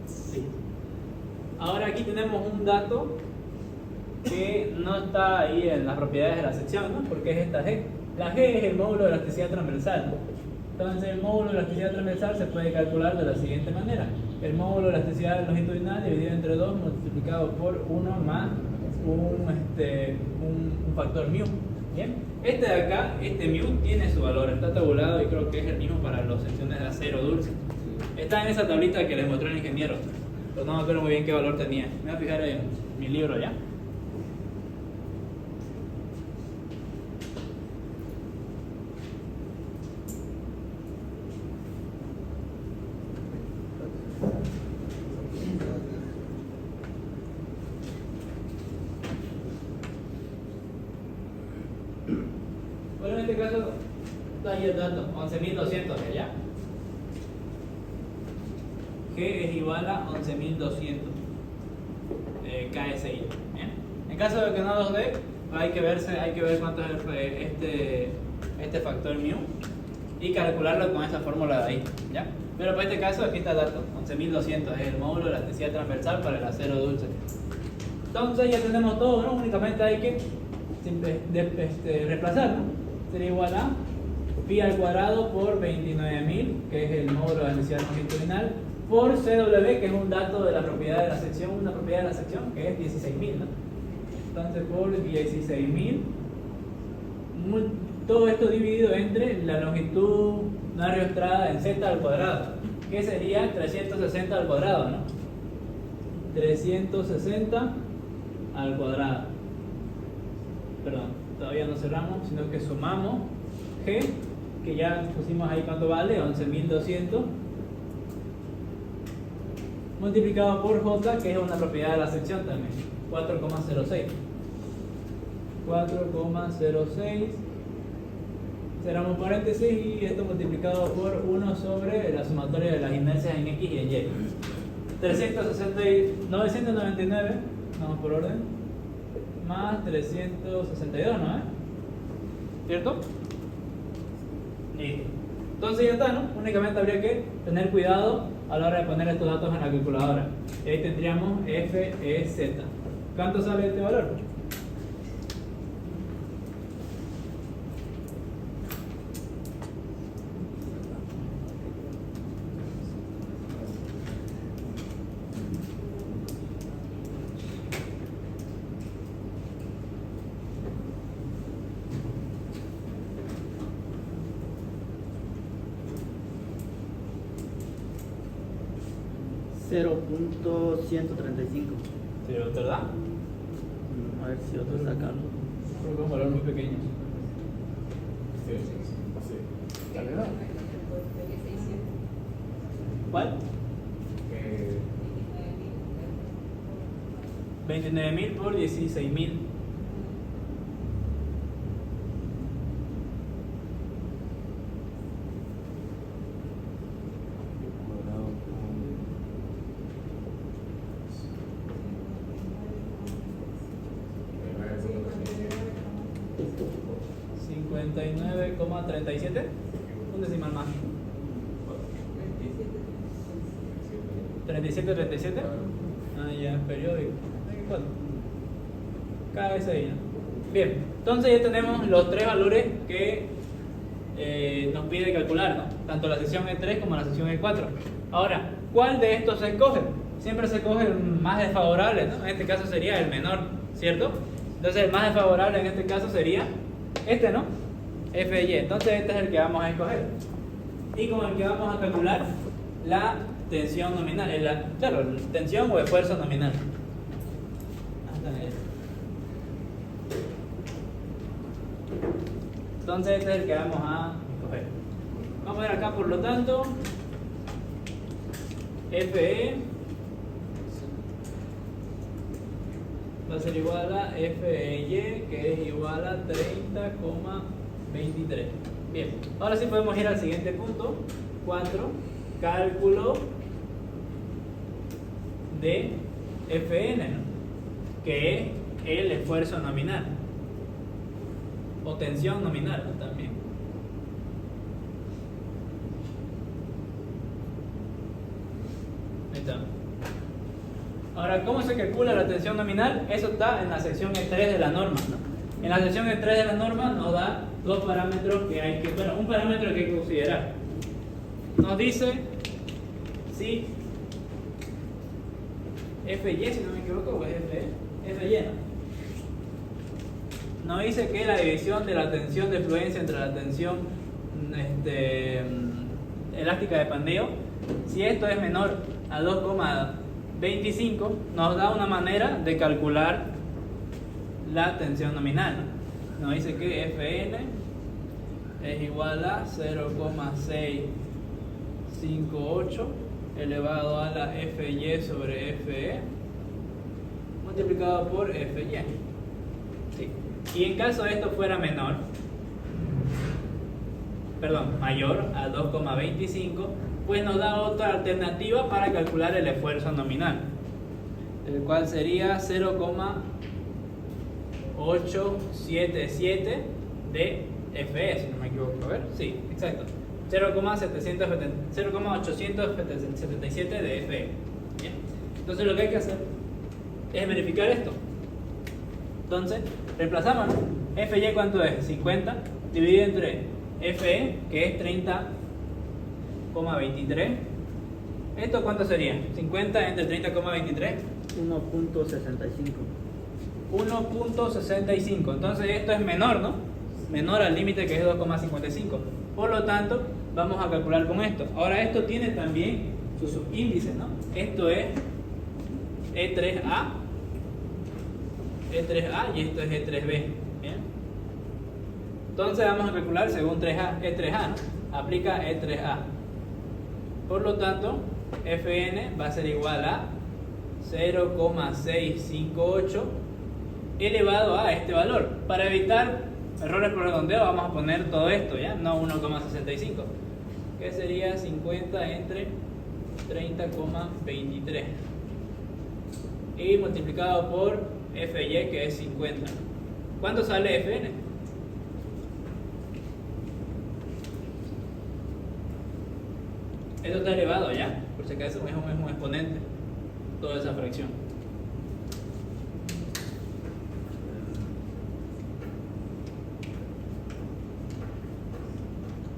Sí. Ahora aquí tenemos un dato que no está ahí en las propiedades de la sección, ¿no? Porque es esta G. La G es el módulo de elasticidad transversal, ¿no? Entonces el módulo de elasticidad transversal se puede calcular de la siguiente manera: el módulo de elasticidad longitudinal dividido entre 2 multiplicado por 1 más un factor mu. Bien, este de acá, este mu tiene su valor, está tabulado y creo que es el mismo para las secciones de acero dulce. Está en esa tablita que les mostró el ingeniero, pero no me acuerdo muy bien qué valor tenía. Me voy a fijar en mi libro ya. Bueno, en este caso está ahí el dato, 11.200 de allá. G es igual a 11.200 KSI. ¿Bien? En caso de que no los dé, hay que ver cuánto es este factor mu y calcularlo con esa fórmula de ahí, ¿ya? Pero para este caso aquí está el dato, 11.200 es el módulo de elasticidad transversal para el acero dulce. Entonces ya tenemos todo, ¿no? Únicamente hay que reemplazar, ¿no? Sería igual a pi al cuadrado por 29.000, que es el módulo de elasticidad longitudinal, por CW, que es un dato de la propiedad de la sección, una propiedad de la sección que es 16.000, ¿no? Entonces por 16.000, todo esto dividido entre la longitud no arrastrada en z al cuadrado, que sería 360 al cuadrado, ¿no? 360 al cuadrado. Perdón, todavía no cerramos, sino que sumamos G, que ya pusimos ahí cuánto vale, 11.200, multiplicado por J, que es una propiedad de la sección también, 4,06. 4,06, cerramos paréntesis y esto multiplicado por 1 sobre la sumatoria de las inercias en X y en Y. 999, vamos por orden, más 362, ¿no? ¿Cierto? Listo. Entonces ya está, ¿no? Únicamente habría que tener cuidado a la hora de poner estos datos en la calculadora. Y ahí tendríamos FEZ. ¿Cuánto sale este valor? $0.135. ¿Sí, verdad? A ver si otro saca algo. Creo que es un valor muy pequeño. Sí. La verdad. ¿Cuál? 29.000 por 16.000. Cuadrado con 59,37. Un decimal más. 37. Ah, ya, periódico. ¿Cuánto? Cada vez ahí, ¿no? Bien, entonces ya tenemos los tres valores que nos pide calcular, ¿no? Tanto la sección E3 como la sección E4. Ahora, ¿cuál de estos se escoge? Siempre se escoge el más desfavorable, ¿no? En este caso sería el menor, ¿cierto? Entonces el más desfavorable en este caso sería este, ¿no? F y. Entonces este es el que vamos a escoger. Y con el que vamos a calcular la tensión nominal. Claro, tensión o esfuerzo nominal. Entonces este es el que vamos a escoger. Vamos a ver acá, por lo tanto, FE va a ser igual a FEY, que es igual a 30,23. Bien, ahora sí podemos ir al siguiente punto. 4. Cálculo de FN, ¿no? Que es el esfuerzo nominal o tensión nominal, ¿no? También. Ahí está. Ahora, ¿cómo se calcula la tensión nominal? Eso está en la sección E3 de la norma, ¿no? En la sección E3 de la norma nos da dos parámetros que hay que, bueno, un parámetro que hay que considerar. Nos dice si FY, si no me equivoco, o es FY, ¿no? Nos dice que la división de la tensión de fluencia entre la tensión elástica de pandeo, si esto es menor a 2,25, nos da una manera de calcular la tensión nominal, ¿no? Nos dice que Fn es igual a 0,658 elevado a la Fy sobre Fe multiplicado por Fy. ¿Sí? Y en caso de esto fuera mayor a 2,25, pues nos da otra alternativa para calcular el esfuerzo nominal, el cual sería 0,877 de Fe, si no me equivoco. A ver, sí, exacto, 0,877 de Fe. Bien. Entonces lo que hay que hacer es verificar esto. Entonces reemplazamos, ¿no? Fy, ¿cuánto es? 50 dividido entre Fe, que es 30,23. ¿Esto cuánto sería? 50 entre 30,23. 1.65. Entonces esto es menor, ¿no? Menor al límite, que es 2,55. Por lo tanto, vamos a calcular con esto. Ahora esto tiene también sus subíndices, ¿no? Esto es E3A y esto es E3B. ¿Bien? Entonces vamos a calcular según E3A, ¿no? Aplica E3A. Por lo tanto, Fn va a ser igual a 0,658 elevado a este valor. Para evitar errores por redondeo vamos a poner todo esto, ¿ya? No 1,65, que sería 50 entre 30,23 y multiplicado por Fy, que es 50. ¿Cuánto sale Fn? Esto está elevado, ¿ya? Por si acaso es un exponente toda esa fracción.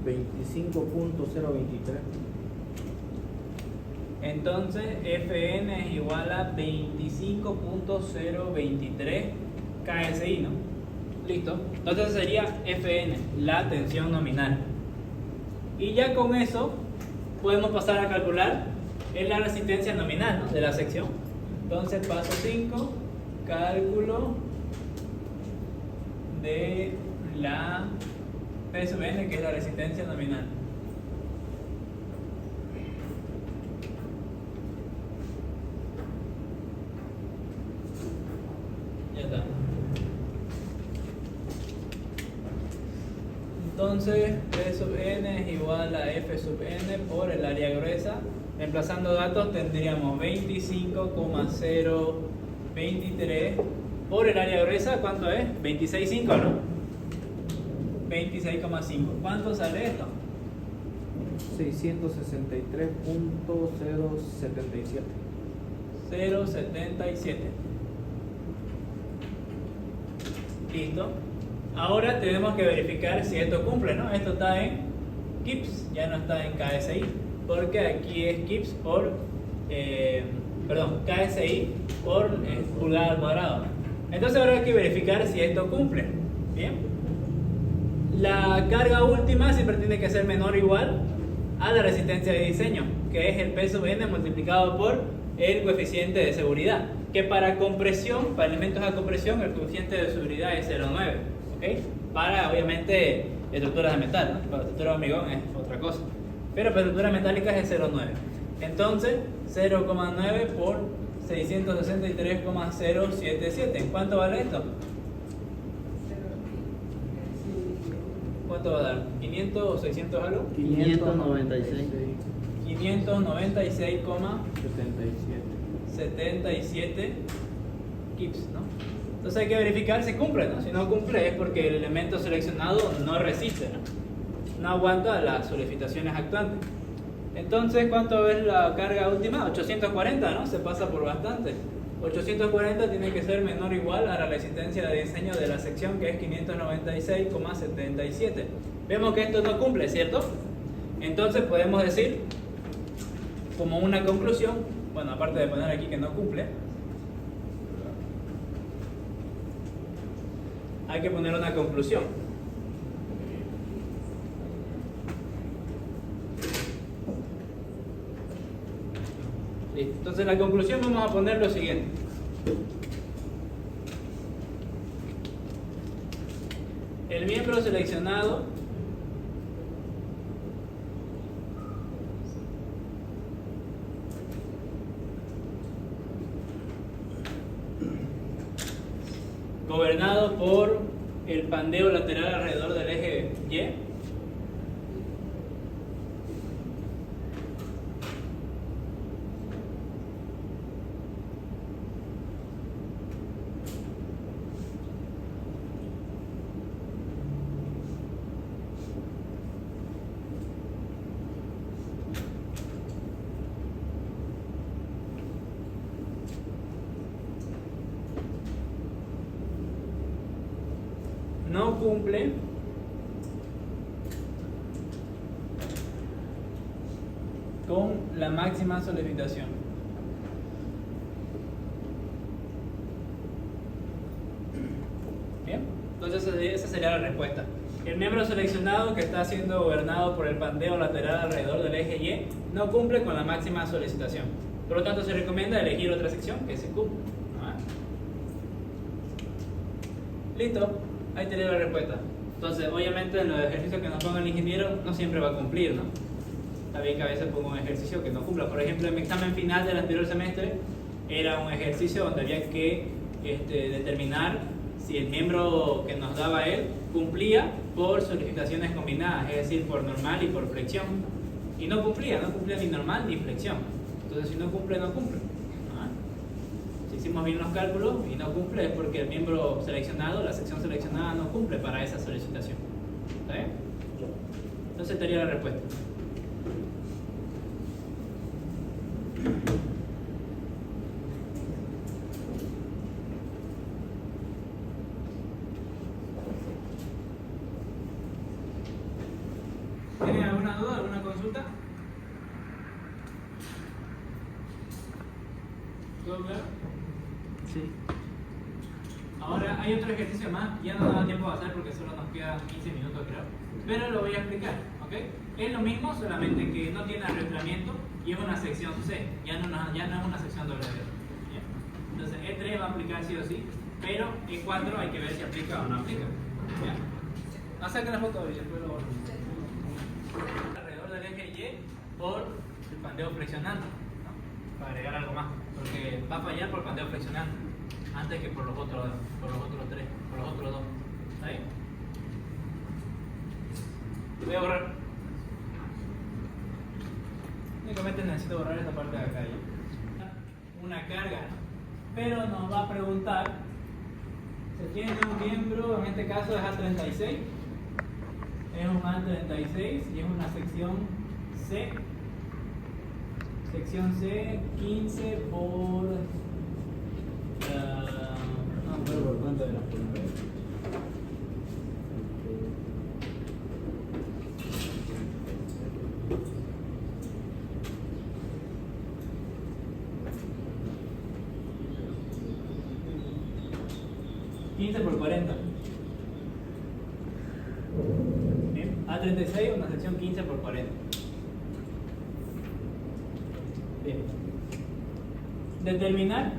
$25.023. Entonces Fn es igual a 25.023 KSI, ¿no? Listo. Entonces sería Fn, la tensión nominal. Y ya con eso podemos pasar a calcular la resistencia nominal, ¿no? De la sección. Entonces paso 5, cálculo de la P sub n, que es la resistencia nominal. entonces P sub n es igual a F sub n por el área gruesa. Reemplazando datos tendríamos 25,023 por el área gruesa. ¿Cuánto es? 26,5, ¿no? 26,5. ¿Cuánto sale esto? 663.077. 0,77. Listo. Ahora tenemos que verificar si esto cumple, ¿no? Esto está en KIPS, ya no está en KSI, porque aquí es KIPS por, KSI por pulgada al cuadrado. Entonces ahora hay que verificar si esto cumple. Bien. La carga última siempre tiene que ser menor o igual a la resistencia de diseño, que es el P sub n multiplicado por el coeficiente de seguridad, que para compresión, para elementos a compresión, el coeficiente de seguridad es 0,9, ¿ok? Para, obviamente, estructuras de metal, ¿no? Para estructuras de hormigón es otra cosa, pero para estructuras metálicas es 0,9. Entonces, 0,9 por 663,077. ¿En cuánto vale esto? ¿Cuánto va a dar? ¿500 o 600 algo? 596. 596,77 kips, ¿no? Entonces hay que verificar si cumple, ¿no? Si no cumple es porque el elemento seleccionado no resiste, ¿no? No aguanta las solicitaciones actuantes. Entonces, ¿cuánto es la carga última? 840, ¿no? Se pasa por bastante. 840 tiene que ser menor o igual a la resistencia de diseño de la sección, que es 596,77. Vemos que esto no cumple, ¿cierto? Entonces podemos decir, como una conclusión, bueno, aparte de poner aquí que no cumple, hay que poner una conclusión. Listo. Entonces, la conclusión vamos a poner lo siguiente. El miembro seleccionado gobernado por el pandeo lateral alrededor del eje Y no cumple con la máxima solicitación. Bien, entonces esa sería la respuesta. El miembro seleccionado que está siendo gobernado por el pandeo lateral alrededor del eje Y no cumple con la máxima solicitación. Por lo tanto, se recomienda elegir otra sección que se cumpla. Listo. Ahí tenés la respuesta. Entonces, obviamente, en los ejercicios que nos ponga el ingeniero no siempre va a cumplir, ¿no? Está bien que a veces ponga un ejercicio que no cumpla. Por ejemplo, en mi examen final del anterior semestre era un ejercicio donde había que determinar si el miembro que nos daba él cumplía por solicitaciones combinadas, es decir, por normal y por flexión. Y no cumplía ni normal ni flexión. Entonces, si no cumple, no cumple. Si hicimos bien los cálculos y no cumple es porque el miembro seleccionado, la sección seleccionada, no cumple para esa solicitación. ¿Está bien? Entonces estaría la respuesta. ¿Tienen alguna duda, alguna consulta? ¿Todo claro? Sí. Ahora hay otro ejercicio más, ya no nos da tiempo de hacer porque solo nos quedan 15 minutos creo, pero lo voy a explicar, ¿ok? Es lo mismo, solamente que no tiene arrastramiento y es una sección C, ya no es una sección W. ¿Bien? Entonces E3 va a aplicar sí o sí, pero E4 hay que ver si aplica o no aplica. ¿Bien? No saquen la foto y después lo borro. Alrededor del eje Y por el pandeo flexionante, ¿no? Para agregar algo más, porque va a fallar por pandeo flexionante antes que por los otros dos. ¿Está bien? Voy a borrar. Únicamente necesito borrar esta parte de acá ya. Una carga, pero nos va a preguntar, se tiene un miembro, en este caso es A36, es un A36 y es una sección C. Sección C, 15 por... no, por cuánto era. Por 40. Bien, A36, una sección 15 por 40. Bien. Determinar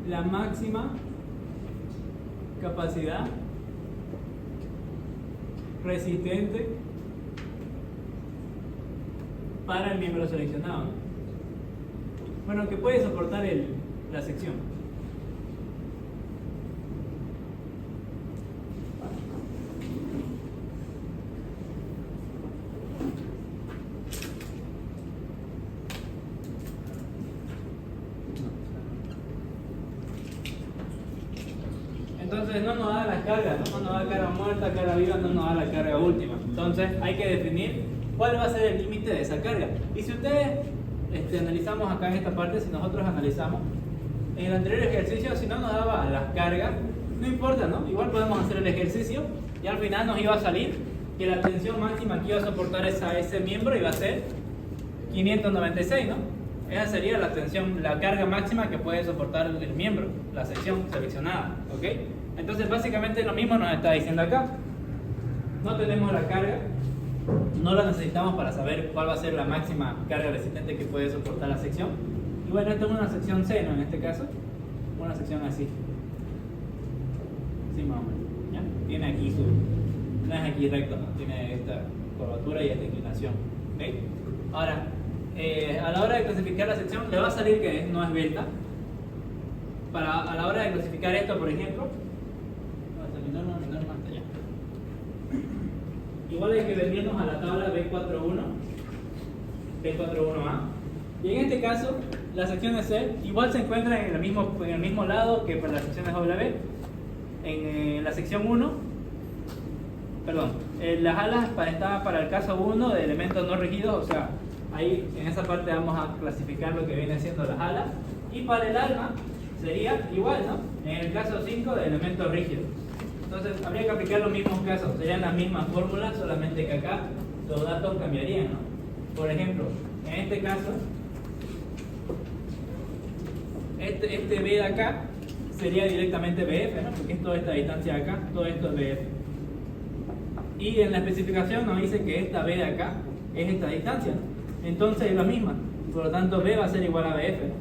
la máxima capacidad resistente para el miembro seleccionado. Bueno, que puede soportar la sección. Entonces no nos da la carga, no nos da carga muerta, carga viva, no nos da la carga última. Entonces hay que definir cuál va a ser el límite de esa carga. Y si ustedes analizamos acá en esta parte, si nosotros analizamos en el anterior ejercicio, si no nos daba las cargas, no importa, ¿no? Igual podemos hacer el ejercicio y al final nos iba a salir que la tensión máxima que iba a soportar ese miembro iba a ser 596, ¿no? Esa sería la tensión, la carga máxima que puede soportar el miembro, la sección seleccionada, ¿ok? Entonces básicamente lo mismo nos está diciendo acá. No tenemos la carga, no la necesitamos para saber cuál va a ser la máxima carga resistente que puede soportar la sección. Y bueno, esta es una sección C, ¿no? En este caso, una sección así. Sí, más o menos. ¿Ya? Tiene aquí no es aquí recto, ¿no? Tiene esta curvatura y esta inclinación. ¿Okay? Ahora, a la hora de clasificar la sección, le va a salir que no es delta. A la hora de clasificar esto, por ejemplo, igual hay que venirnos a la tabla B41A. Y en este caso, las secciones C igual se encuentran en el mismo lado que para las secciones W. En la sección 1, perdón, las alas estaban para el caso 1 de elementos no rígidos, o sea, ahí en esa parte vamos a clasificar lo que viene siendo las alas. Y para el alma sería igual, ¿no? En el caso 5 de elementos rígidos. Entonces habría que aplicar los mismos casos, serían las mismas fórmulas, solamente que acá los datos cambiarían, ¿no? Por ejemplo, en este caso, este B de acá sería directamente BF, ¿no? Porque es toda esta distancia de acá, todo esto es BF. Y en la especificación nos dice que esta B de acá es esta distancia, ¿no? Entonces es la misma, por lo tanto B va a ser igual a BF, ¿no?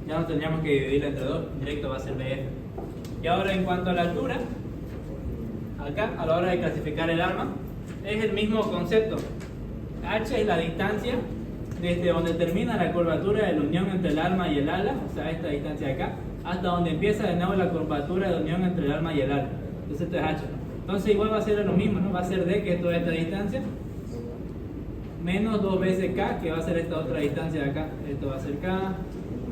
Ya no tendríamos que dividirla entre dos, directo va a ser BF. Y ahora en cuanto a la altura, acá a la hora de clasificar el arma es el mismo concepto. H es la distancia desde donde termina la curvatura de la unión entre el arma y el ala, o sea esta distancia de acá, hasta donde empieza de nuevo la curvatura de unión entre el arma y el ala. Entonces esto es H, ¿no? Entonces igual va a ser lo mismo, ¿no? Va a ser D, que es toda esta distancia, menos 2 veces K, que va a ser esta otra distancia de acá. Esto va a ser K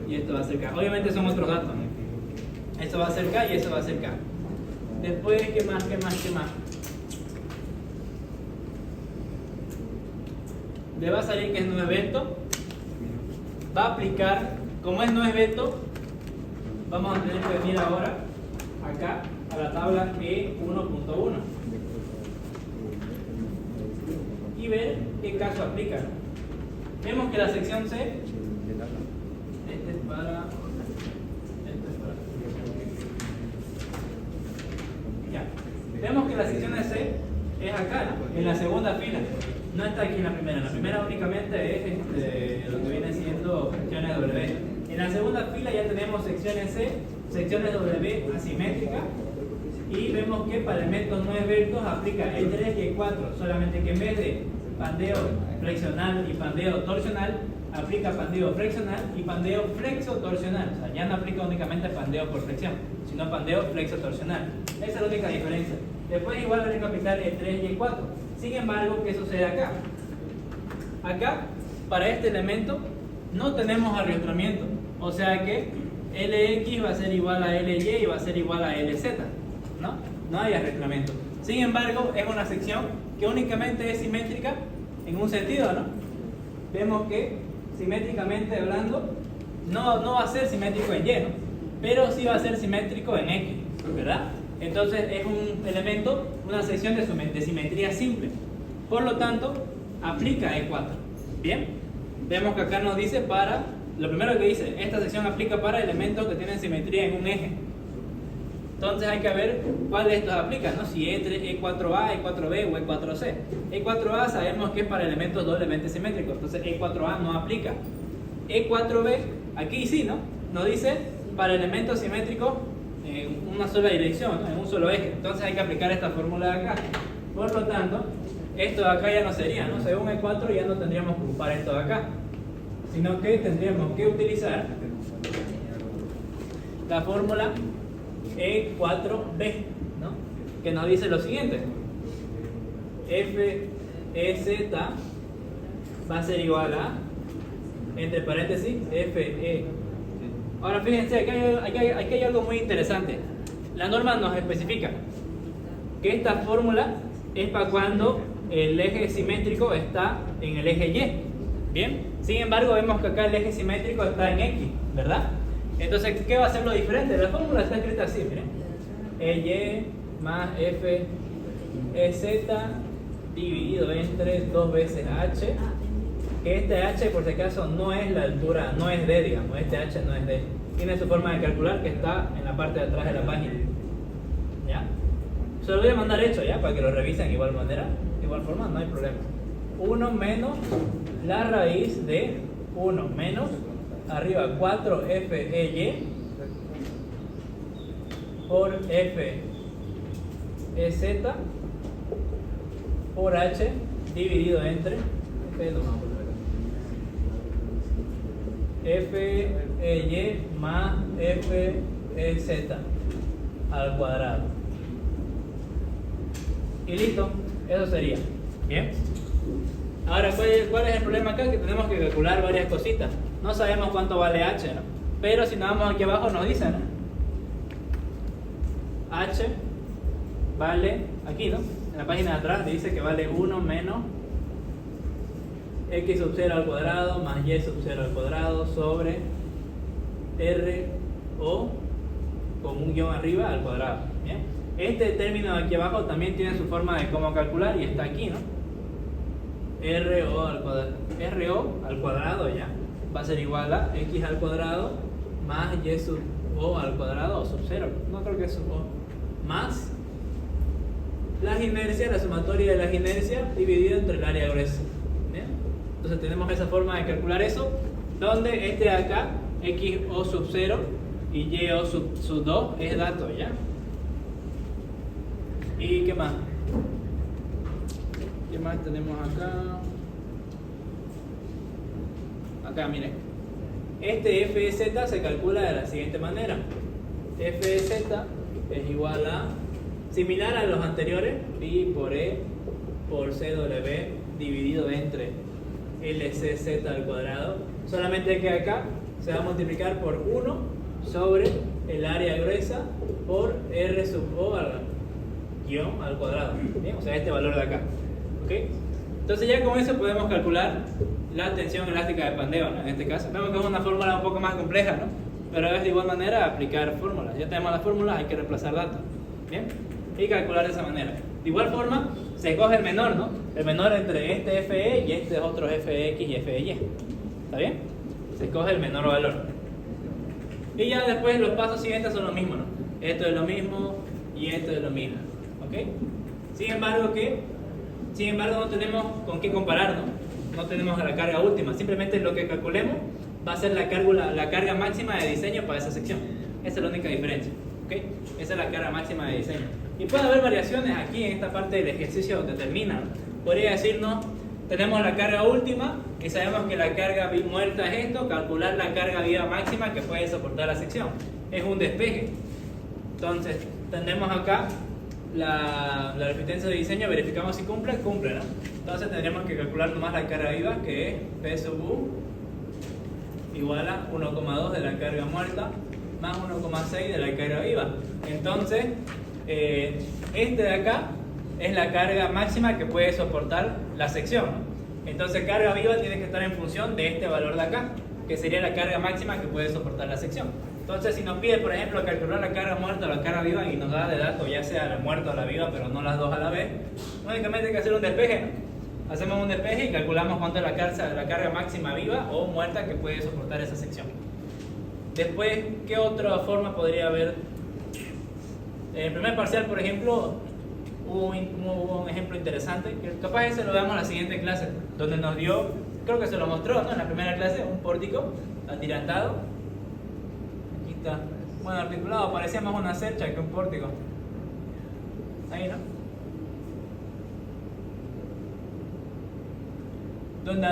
y esto va a ser K. Obviamente son otros datos, ¿no? Esto va a ser K y eso va a ser K. Después, ¿qué más? Le va a salir que es no evento. Va a aplicar, como es no evento, vamos a tener que venir ahora acá a la tabla E1.1 y ver qué caso aplica. Vemos que la sección C, este es para ya. Vemos que la sección de C es acá, ¿no? En la segunda fila. No está aquí en la primera. En la primera únicamente es lo que viene siendo secciones W. En la segunda fila ya tenemos secciones C, secciones W asimétricas. Y vemos que para elementos no esbeltos aplica el 3 y el 4. Solamente que en vez de pandeo flexional y pandeo torsional, aplica pandeo flexional y pandeo flexotorsional. O sea, ya no aplica únicamente pandeo por flexión, sino pandeo flexotorsional. Esa es la única diferencia. Después igual habría que aplicar el 3 y el 4. Sin embargo, ¿qué sucede acá? Acá, para este elemento, no tenemos arrastramiento. O sea que LX va a ser igual a LY y va a ser igual a LZ. ¿No? No hay arrastramiento. Sin embargo, es una sección que únicamente es simétrica en un sentido, ¿no? Vemos que simétricamente hablando no va a ser simétrico en Y, ¿no? Pero sí va a ser simétrico en X, ¿verdad? Entonces es un elemento, una sección de simetría simple. Por lo tanto, aplica E4. Bien, vemos que acá nos dice para, lo primero que dice, esta sección aplica para elementos que tienen simetría en un eje. Entonces hay que ver cuál de estos aplica, ¿no? Si E4A, E4B o E4C. E4A sabemos que es para elementos doblemente simétricos, entonces E4A no aplica. E4B, aquí sí, ¿no? Nos dice para elementos simétricos en una sola dirección, ¿no? En un solo eje. Entonces hay que aplicar esta fórmula de acá. Por lo tanto, esto de acá ya no sería, ¿no? Según E4 ya no tendríamos que ocupar esto de acá, sino que tendríamos que utilizar la fórmula E4B, ¿no? Que nos dice lo siguiente: FEZ va a ser igual a, entre paréntesis, FE. Ahora fíjense, aquí hay algo muy interesante. La norma nos especifica que esta fórmula es para cuando el eje simétrico está en el eje Y. Bien, sin embargo vemos que acá el eje simétrico está en X, ¿verdad? Entonces, ¿qué va a ser lo diferente? La fórmula está escrita así, miren. EY más FEZ dividido entre 2 veces H. Que este H, por si acaso, no es la altura, no es D, digamos. Este H no es D. Tiene su forma de calcular que está en la parte de atrás de la página. ¿Ya? Se lo voy a mandar hecho, ¿ya? Para que lo revisen de igual manera. De igual forma, no hay problema. 1 menos la raíz de 1 menos arriba 4 FEY por FEZ por H dividido entre FEY más FEZ al cuadrado. Y listo, eso sería. Bien. Ahora, ¿cuál es el problema acá? Que tenemos que calcular varias cositas. No sabemos cuánto vale H, ¿no? Pero si nos vamos aquí abajo nos dice, ¿no? H vale, aquí, ¿no? En la página de atrás dice que vale 1 menos X sub 0 al cuadrado más Y sub 0 al cuadrado sobre RO con un guión arriba al cuadrado. ¿Bien? Este término de aquí abajo también tiene su forma de cómo calcular y está aquí, ¿no? RO al cuadrado ya va a ser igual a X al cuadrado más Y sub O al cuadrado o sub 0, no creo que es sub O, más las inercias, la sumatoria de las inercias dividido entre el área gruesa. ¿Bien? Entonces tenemos esa forma de calcular eso, donde este de acá, X O sub 0 y Y O sub 2 es dato, ¿ya? ¿Y qué más? ¿Qué más tenemos acá? Acá, miren. Este FZ se calcula de la siguiente manera. FZ es igual a, similar a los anteriores, pi por E por CW dividido entre LCZ al cuadrado. Solamente que acá se va a multiplicar por 1 sobre el área gruesa por R sub O al guión al cuadrado. ¿Bien? O sea, este valor de acá. ¿Ok? Entonces ya con eso podemos calcular la tensión elástica de pandeo, ¿no? En este caso. Vemos que es una fórmula un poco más compleja, ¿no? Pero es de igual manera aplicar fórmulas. Ya tenemos las fórmulas, hay que reemplazar datos. ¿Bien? Y calcular de esa manera. De igual forma, se escoge el menor, ¿no? El menor entre este FE y este otro FX y FY. ¿Está bien? Se escoge el menor valor. Y ya después los pasos siguientes son lo mismo, ¿no? Esto es lo mismo y esto es lo mismo. ¿Ok? Sin embargo, no tenemos con qué comparar, ¿no? No tenemos la carga última. Simplemente lo que calculemos va a ser la carga máxima de diseño para esa sección. Esa es la única diferencia. ¿Ok? Esa es la carga máxima de diseño. Y puede haber variaciones aquí en esta parte del ejercicio donde termina. Podría decirnos tenemos la carga última y sabemos que la carga muerta es esto, calcular la carga viva máxima que puede soportar la sección. Es un despeje. Entonces, tenemos acá la resistencia de diseño, verificamos si cumple, ¿no? Entonces tendríamos que calcular nomás la carga viva, que es P sub U igual a 1,2 de la carga muerta más 1,6 de la carga viva. Entonces, este de acá es la carga máxima que puede soportar la sección, ¿no? Entonces, carga viva tiene que estar en función de este valor de acá, que sería la carga máxima que puede soportar la sección. Entonces, si nos pide, por ejemplo, calcular la carga muerta o la carga viva y nos da de dato ya sea la muerta o la viva, pero no las dos a la vez, únicamente hay que hacer un despeje, ¿no? Hacemos un despeje y calculamos cuánto es la carga máxima viva o muerta que puede soportar esa sección. Después, ¿qué otra forma podría haber? En el primer parcial, por ejemplo, hubo un ejemplo interesante, que capaz ese lo veamos en la siguiente clase, donde nos dio, creo que se lo mostró, ¿no? En la primera clase, un pórtico atirantado. Aquí está. Bueno, articulado, parecía más una cercha que un pórtico. Ahí, ¿no? Donde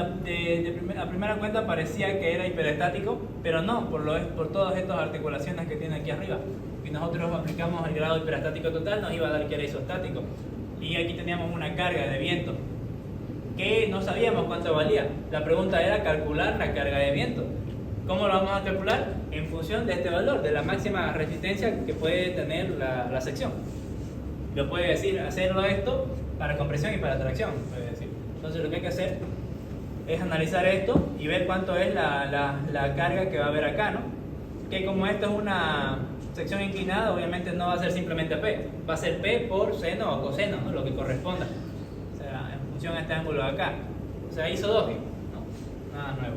a primera cuenta parecía que era hiperestático, pero no, por todas estas articulaciones que tiene aquí arriba. Y nosotros aplicamos el grado hiperestático total, nos iba a dar que era isostático. Y aquí teníamos una carga de viento, que no sabíamos cuánto valía. La pregunta era calcular la carga de viento. ¿Cómo lo vamos a calcular? En función de este valor, de la máxima resistencia que puede tener la sección. Lo puede decir, hacerlo esto para compresión y para tracción, puede decir. Entonces lo que hay que hacer es analizar esto y ver cuánto es la carga que va a haber acá, ¿no? Que como esto es una sección inclinada, obviamente no va a ser simplemente P, va a ser P por seno o coseno, ¿no? Lo que corresponda, o sea, en función a este ángulo de acá, o sea, isodógico, ¿no? Nada nuevo.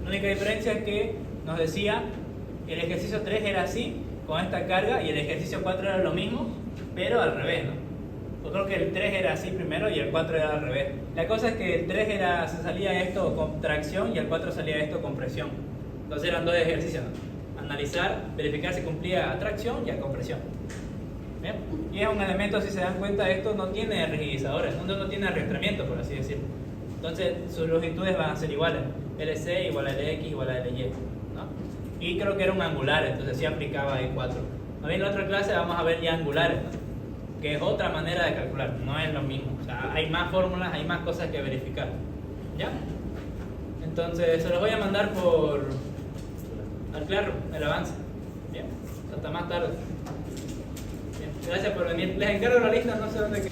La única diferencia es que nos decía el ejercicio 3 era así, con esta carga, y el ejercicio 4 era lo mismo, pero al revés, ¿no? Yo creo que el 3 era así primero y el 4 era al revés. La cosa es que el 3 se salía esto con tracción y el 4 salía esto con presión. Entonces eran dos ejercicios, ¿no? Analizar, verificar si cumplía a tracción y a compresión. ¿Bien? Y es un elemento, si se dan cuenta, esto no tiene rigidizadores, no tiene arrastramiento, por así decirlo. Entonces sus longitudes van a ser iguales. LC igual a LX igual a LY, ¿no? Y creo que era un angular, entonces sí aplicaba E4. A en la otra clase vamos a ver ya angulares, ¿no? Que es otra manera de calcular, no es lo mismo. O sea, hay más fórmulas, hay más cosas que verificar. ¿Ya? Entonces, se los voy a mandar al claro, el avance. Bien, hasta más tarde. Bien, gracias por venir. Les encargo la lista, no sé dónde.